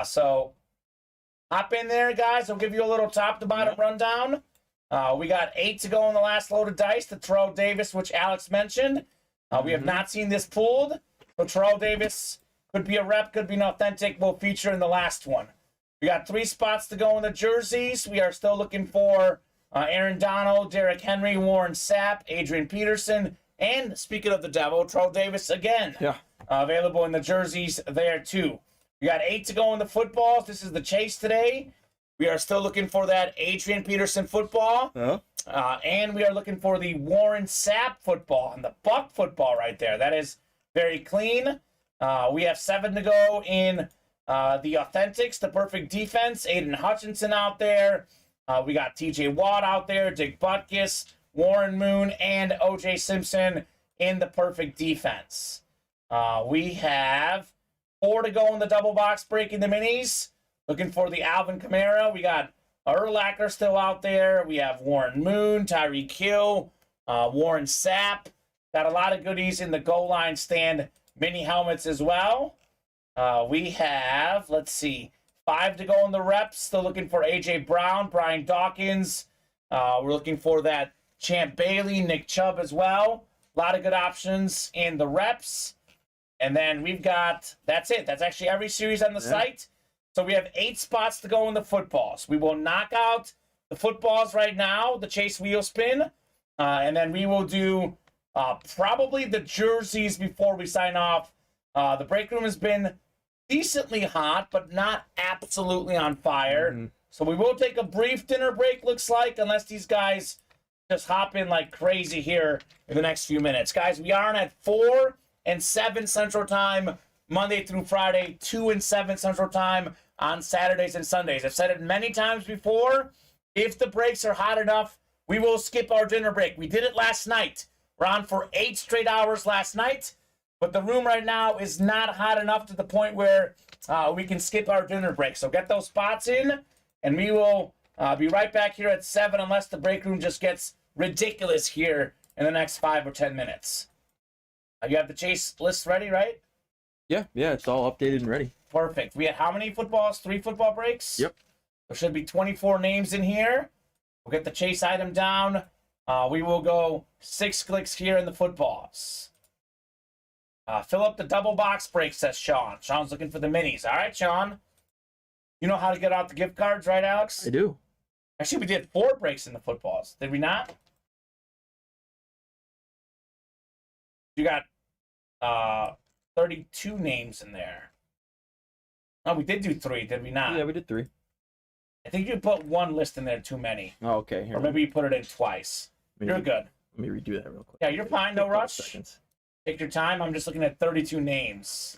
So hop in there, guys. I'll give you a little top-to-bottom rundown. We got 8 to go in the last loaded dice. The Terrell Davis, which Alex mentioned. We have not seen this pulled. So Terrell Davis could be a rep, could be an authentic. Will feature in the last one. We got 3 spots to go in the jerseys. We are still looking for Aaron Donald, Derrick Henry, Warren Sapp, Adrian Peterson, and speaking of the devil, Terrell Davis again. Yeah. Available in the jerseys there too. We got 8 to go in the footballs. This is the chase today. We are still looking for that Adrian Peterson football. And we are looking for the Warren Sapp football and the Buck football right there. That is very clean. We have 7 to go in the Authentics, the perfect defense. Aiden Hutchinson out there. We got TJ Watt out there, Dick Butkus, Warren Moon, and OJ Simpson in the perfect defense. We have 4 to go in the double box break in the minis. Looking for the Alvin Kamara. We got Urlacher still out there. We have Warren Moon, Tyreek Hill, Warren Sapp. Got a lot of goodies in the goal line stand mini helmets as well. We have, let's see, 5 to go in the reps. Still looking for A.J. Brown, Brian Dawkins. We're looking for that Champ Bailey, Nick Chubb as well. A lot of good options in the reps. And then we've got, that's it. That's actually every series on the site. So we have 8 spots to go in the footballs. We will knock out the footballs right now, the Chase Wheel Spin. And then we will do probably the jerseys before we sign off. The break room has been decently hot, but not absolutely on fire. So we will take a brief dinner break, looks like, unless these guys just hop in like crazy here in the next few minutes. Guys, we are on at 4 and 7 Central Time, Monday through Friday, 2 and 7 Central Time on Saturdays and Sundays. I've said it many times before. If the breaks are hot enough, we will skip our dinner break. We did it last night. We're on for 8 straight hours last night, but the room right now is not hot enough to the point where we can skip our dinner break. So get those spots in, and we will be right back here at 7 unless the break room just gets ridiculous here in the next 5 or 10 minutes. You have the Chase list ready, right? Yeah, it's all updated and ready. Perfect. We had how many footballs? 3 football breaks? Yep. There should be 24 names in here. We'll get the Chase item down. We will go 6 clicks here in the footballs. Fill up the double box break, says Sean. Sean's looking for the minis. All right, Sean. You know how to get out the gift cards, right, Alex? I do. Actually, we did 4 breaks in the footballs. Did we not? You got 32 names in there. Oh, we did do 3, did we not? Yeah, we did 3. I think you put 1 list in there too many. Oh, okay. Here, or maybe you put it in twice. You're good. Let me redo that real quick. Yeah, you're fine. No rush. Seconds. Take your time. I'm just looking at 32 names.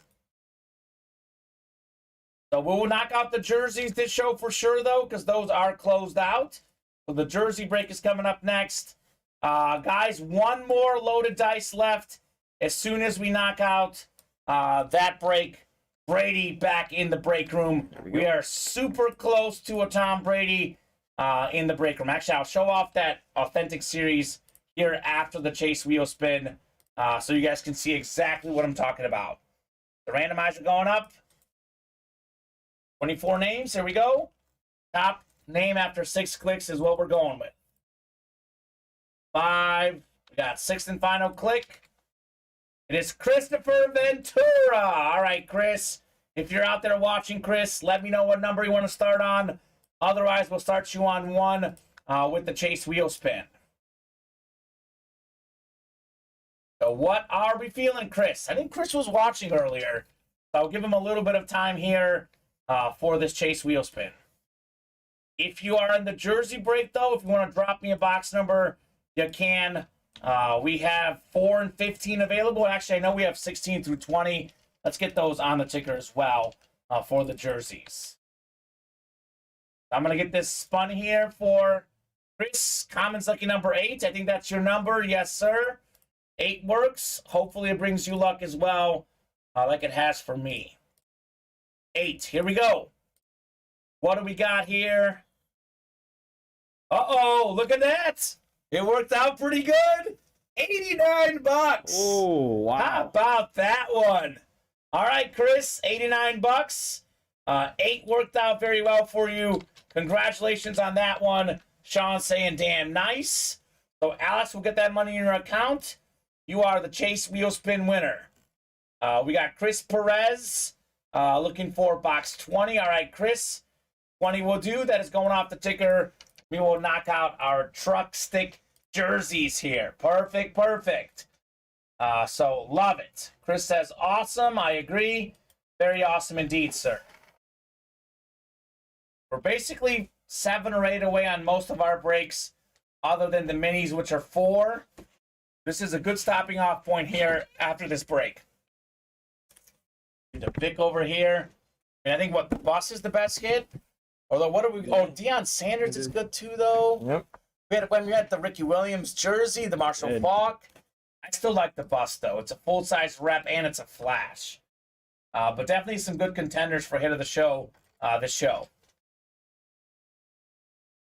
So we will knock out the jerseys this show for sure, though, because those are closed out. So the jersey break is coming up next. Guys, 1 more loaded dice left. As soon as we knock out that break, Brady back in the break room. We are super close to a Tom Brady in the break room. Actually, I'll show off that authentic series here after the Chase Wheel Spin so you guys can see exactly what I'm talking about. The randomizer going up. 24 names. Here we go. Top name after 6 clicks is what we're going with. 5. We got 6th and final click. It is Christopher Ventura. All right, Chris. If you're out there watching, Chris, let me know what number you want to start on. Otherwise, we'll start you on 1 with the Chase Wheel Spin. So what are we feeling, Chris? I think Chris was watching earlier. So I'll give him a little bit of time here for this Chase Wheel Spin. If you are in the jersey break, though, if you want to drop me a box number, you can. We have 4 and 15 available. Actually, I know we have 16 through 20. Let's get those on the ticker as well for the jerseys. I'm going to get this spun here for Chris. Common's lucky number 8. I think that's your number. Yes, sir. 8 works. Hopefully it brings you luck as well, like it has for me. 8. Here we go. What do we got here? Uh-oh, look at that. It worked out pretty good. $89. Oh, wow. How about that one? All right, Chris, $89. 8 worked out very well for you. Congratulations on that one. Sean saying damn nice. So Alex will get that money in your account. You are the Chase Wheel Spin winner. We got Chris Perez looking for box 20. All right, Chris, 20 will do. That is going off the ticker. We will knock out our truck stick jerseys here. Perfect, perfect. So love it. Chris says awesome. I agree. Very awesome indeed, sir. We're basically 7 or 8 away on most of our breaks, other than the minis, which are 4. This is a good stopping off point here after this break. The pick over here. And I think what the bus is the best hit. Although what are we? Oh, Deion Sanders is good too, though. Yep. When we had the Ricky Williams jersey, the Marshall Faulk. I still like the bus though. It's a full size rep and it's a flash. But definitely some good contenders for hit of the show. This show.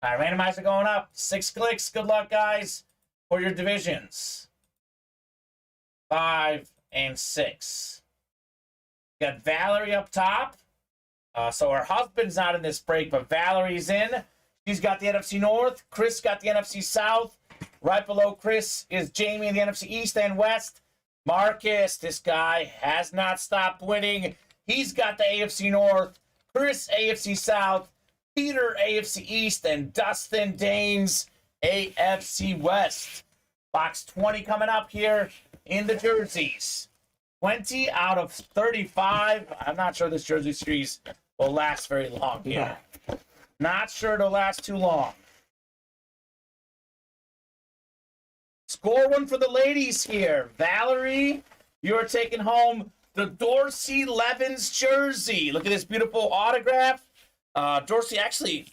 All right, randomizer going up. 6 clicks. Good luck, guys, for your divisions. 5 and 6. We got Valerie up top. So her husband's not in this break, but Valerie's in. She's got the NFC North. Chris got the NFC South. Right below Chris is Jamie in the NFC East and West. Marcus, this guy has not stopped winning. He's got the AFC North. Chris, AFC South. Peter, AFC East. And Dustin Daines, AFC West. Box 20 coming up here in the jerseys. 20 out of 35. I'm not sure this jersey series will last very long here. Not sure it'll last too long. Score one for the ladies here. Valerie, you're taking home the Dorsey Levens jersey. Look at this beautiful autograph. Dorsey, actually,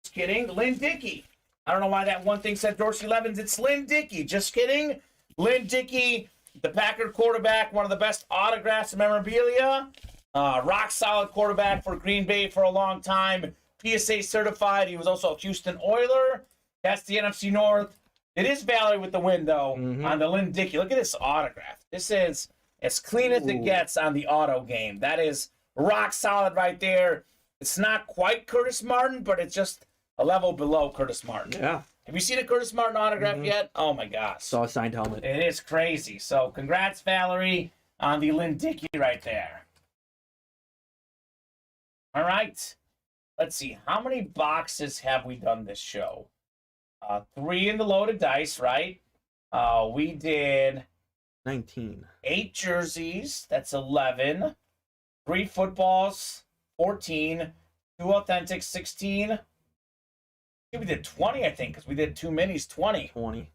just kidding, Lynn Dickey. I don't know why that one thing said Dorsey Levens. It's Lynn Dickey. Just kidding. Lynn Dickey, the Packer quarterback, one of the best autographs in memorabilia. Rock solid quarterback for Green Bay for a long time. PSA certified. He was also a Houston Oiler. That's the NFC North. It is Valerie with the win, though, on the Lynn Dickey. Look at this autograph. This is as clean as it gets on the auto game. That is rock solid right there. It's not quite Curtis Martin, but it's just a level below Curtis Martin. Yeah. Have you seen a Curtis Martin autograph yet? Oh, my gosh. Saw a signed helmet. It is crazy. So congrats, Valerie, on the Lynn Dickey right there. All right. Let's see. How many boxes have we done this show? 3 in the loaded dice, right? We did 19. 8 jerseys. That's 11. 3 footballs, 14. 2 authentics, 16. We did 20, I think, because we did 2 minis, 20. 20. I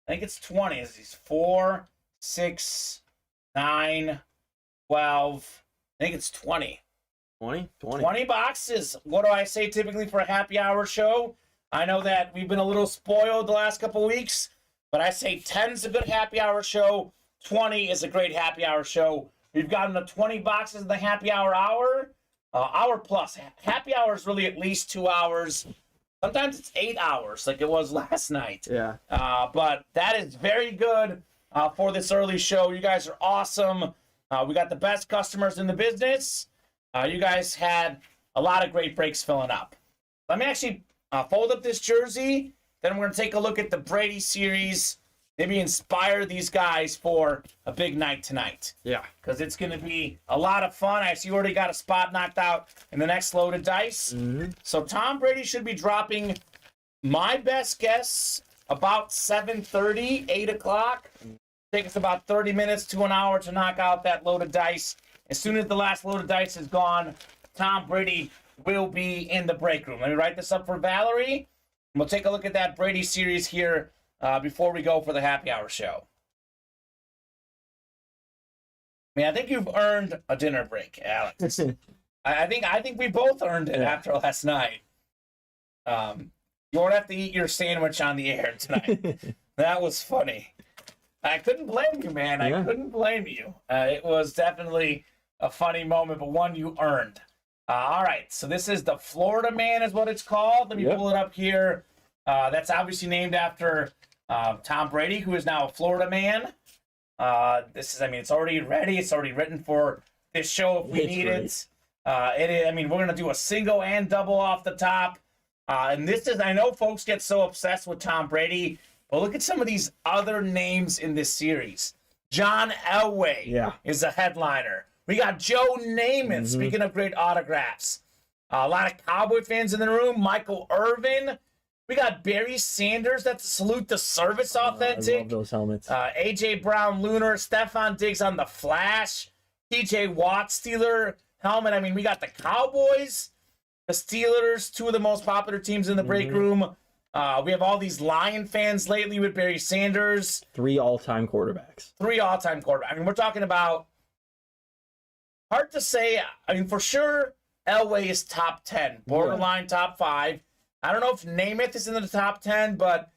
think it's 20. It's 4, 6, 9, 12. I think it's 20. 20? 20 boxes. What do I say typically for a happy hour show? I know that we've been a little spoiled the last couple weeks, but I say 10's a good happy hour show. 20 is a great happy hour show. We've gotten the 20 boxes in the happy hour hour plus. Happy hour is really at least 2 hours. Sometimes it's 8 hours like it was last night. Yeah. But that is very good for this early show. You guys are awesome. We got the best customers in the business. You guys had a lot of great breaks filling up. Let me actually fold up this jersey. Then we're going to take a look at the Brady series. Maybe inspire these guys for a big night tonight. Yeah. Because it's going to be a lot of fun. I see you already got a spot knocked out in the next loaded dice. So Tom Brady should be dropping, my best guess, about 7:30, 8 o'clock. Take us about 30 minutes to an hour to knock out that loaded dice. As soon as the last loaded dice is gone, Tom Brady will be in the break room. Let me write this up for Valerie. We'll take a look at that Brady series here before we go for the happy hour show. I mean, I think you've earned a dinner break, Alex. I think we both earned it after last night. You won't have to eat your sandwich on the air tonight. That was funny. I couldn't blame you, man. I couldn't blame you. It was definitely a funny moment, but one you earned. All right, so this is the Florida Man is what it's called. Let me pull it up here. That's obviously named after Tom Brady, who is now a Florida Man. It's already ready. It's already written for this show if we need it. We're going to do a single and double off the top. And this is, I know folks get so obsessed with Tom Brady, but look at some of these other names in this series. John Elway is a headliner. We got Joe Namath, speaking of great autographs. A lot of Cowboy fans in the room. Michael Irvin. We got Barry Sanders. That's a Salute the Service authentic. I love those helmets. A.J. Brown Lunar. Stephon Diggs on the Flash. T.J. Watt Steeler. helmet. I mean, we got the Cowboys, the Steelers, two of the most popular teams in the break room. We have all these Lion fans lately with Barry Sanders. 3 all-time quarterbacks. 3 all-time quarterbacks. I mean, we're talking about, hard to say. I mean, for sure, Elway is top 10, borderline top 5. I don't know if Namath is in the top 10, but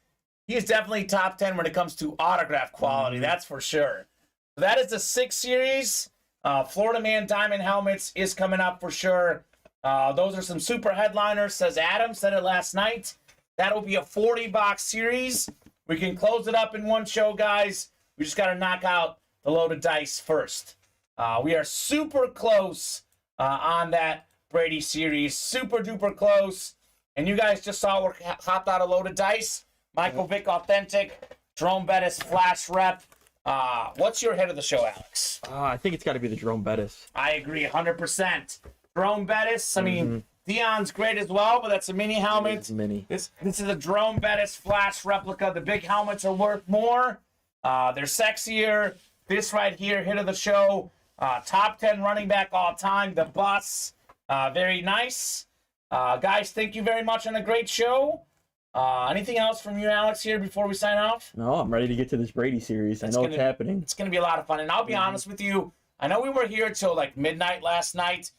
he is definitely top 10 when it comes to autograph quality. That's for sure. So that is the 6 series. Florida Man Diamond Helmets is coming up for sure. Those are some super headliners, says Adam. Said it last night. That'll be a 40-box series. We can close it up in one show, guys. We just got to knock out the loaded dice first. We are super close on that Brady series. Super duper close. And you guys just saw we're hopped out a loaded dice. Michael Vick Authentic, Jerome Bettis Flash Rep. What's your hit of the show, Alex? I think it's got to be the Jerome Bettis. I agree 100%. Jerome Bettis, I mean, Dion's great as well, but that's a mini helmet. It's mini. This is a Jerome Bettis Flash replica. The big helmets are worth more. They're sexier. This right here, hit of the show. Top 10 running back all time. The bus. Very nice. Guys, thank you very much on a great show. Anything else from you, Alex, here before we sign off? No, I'm ready to get to this Brady series. I know it's happening. It's going to be a lot of fun. And I'll be honest with you, I know we were here till like midnight last night.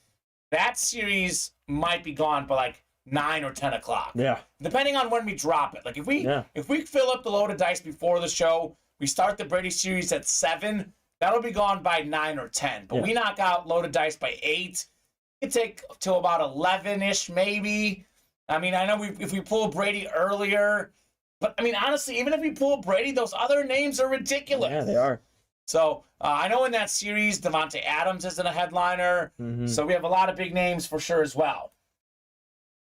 That series might be gone by like 9 or 10 o'clock. Yeah. Depending on when we drop it. Like if we fill up the loaded dice before the show, we start the Brady series at 7, that'll be gone by 9 or 10. But we knock out loaded dice by 8. It could take till about 11-ish maybe. I mean, I know if we pull Brady earlier, but I mean, honestly, even if we pull Brady, those other names are ridiculous. Yeah, they are. So I know in that series, Devontae Adams isn't a headliner. So we have a lot of big names for sure as well.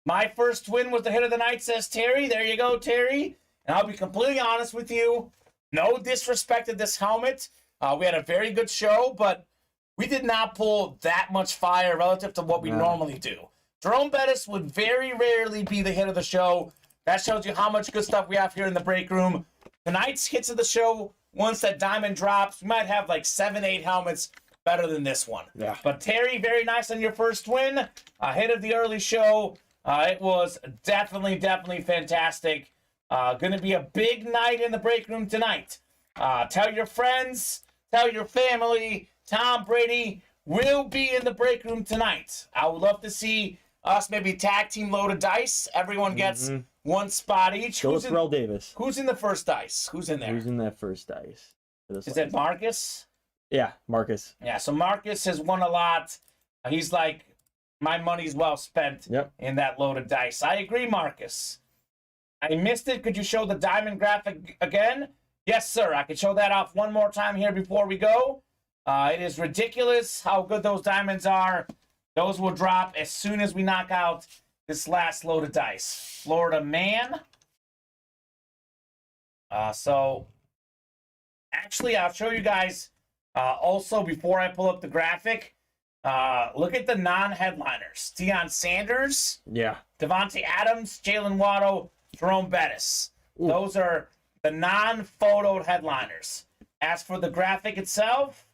My first win was the hit of the night, says Terry. There you go, Terry. And I'll be completely honest with you. No disrespect to this helmet. We had a very good show, but we did not pull that much fire relative to what we normally do. Jerome Bettis would very rarely be the hit of the show. That shows you how much good stuff we have here in the break room. Tonight's hits of the show, once that diamond drops, we might have like 7, 8 helmets better than this one. Yeah. But Terry, very nice on your first win. Hit of the early show. It was definitely fantastic. Going to be a big night in the break room tonight. Tell your friends, tell your family, Tom Brady will be in the break room tonight. I would love to see us maybe tag team loaded dice. Everyone gets one spot each. Go with Terrell Davis. Who's in the first dice? Who's in there? Who's in that first dice? Is that Marcus? Yeah, Marcus. Yeah, so Marcus has won a lot. He's like, my money's well spent in that loaded dice. I agree, Marcus. I missed it. Could you show the diamond graphic again? Yes, sir. I could show that off one more time here before we go. It is ridiculous how good those diamonds are. Those will drop as soon as we knock out this last load of dice. Florida Man. So, actually, I'll show you guys also before I pull up the graphic. Look at the non-headliners. Deion Sanders. Yeah. Devontae Adams, Jalen Waddle, Jerome Bettis. Ooh. Those are the non-photoed headliners. As for the graphic itself,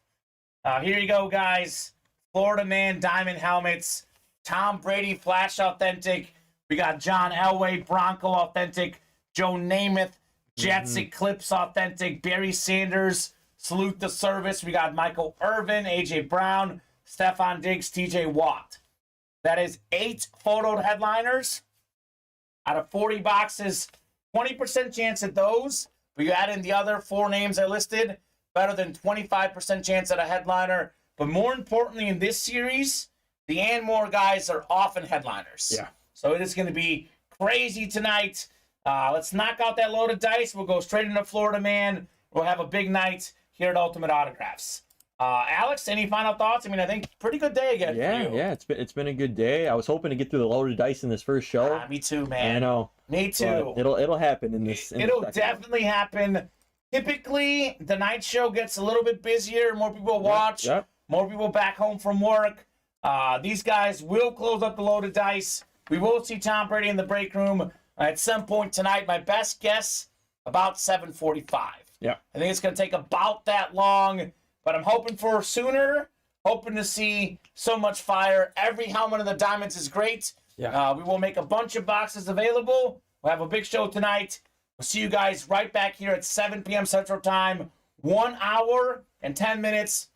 here you go, guys. Florida Man Diamond Helmets. Tom Brady Flash Authentic. We got John Elway Bronco Authentic. Joe Namath Jets Eclipse Authentic. Barry Sanders Salute the Service. We got Michael Irvin, A.J. Brown, Stephon Diggs, T.J. Watt. That is 8 photoed headliners out of 40 boxes. 20% chance at those. But you add in the other 4 names I listed, better than 25% chance at a headliner. But more importantly, in this series, the and more guys are often headliners. Yeah. So it is going to be crazy tonight. Let's knock out that load of dice. We'll go straight into Florida Man. We'll have a big night here at Ultimate Autographs. Alex, any final thoughts? I mean, I think pretty good day again for you. Yeah, it's been a good day. I was hoping to get through the loaded dice in this first show. Me too, man. I know. Me too. It'll happen in this. It'll definitely happen. Typically, the night show gets a little bit busier. More people watch. Yep. More people back home from work. These guys will close up the loaded dice. We will see Tom Brady in the break room at some point tonight. My best guess, about 7:45. Yeah. I think it's going to take about that long, but I'm hoping for sooner. Hoping to see so much fire. Every helmet of the Diamonds is great. Yeah. We will make a bunch of boxes available. We'll have a big show tonight. We'll see you guys right back here at 7 p.m. Central Time. 1 hour and 10 minutes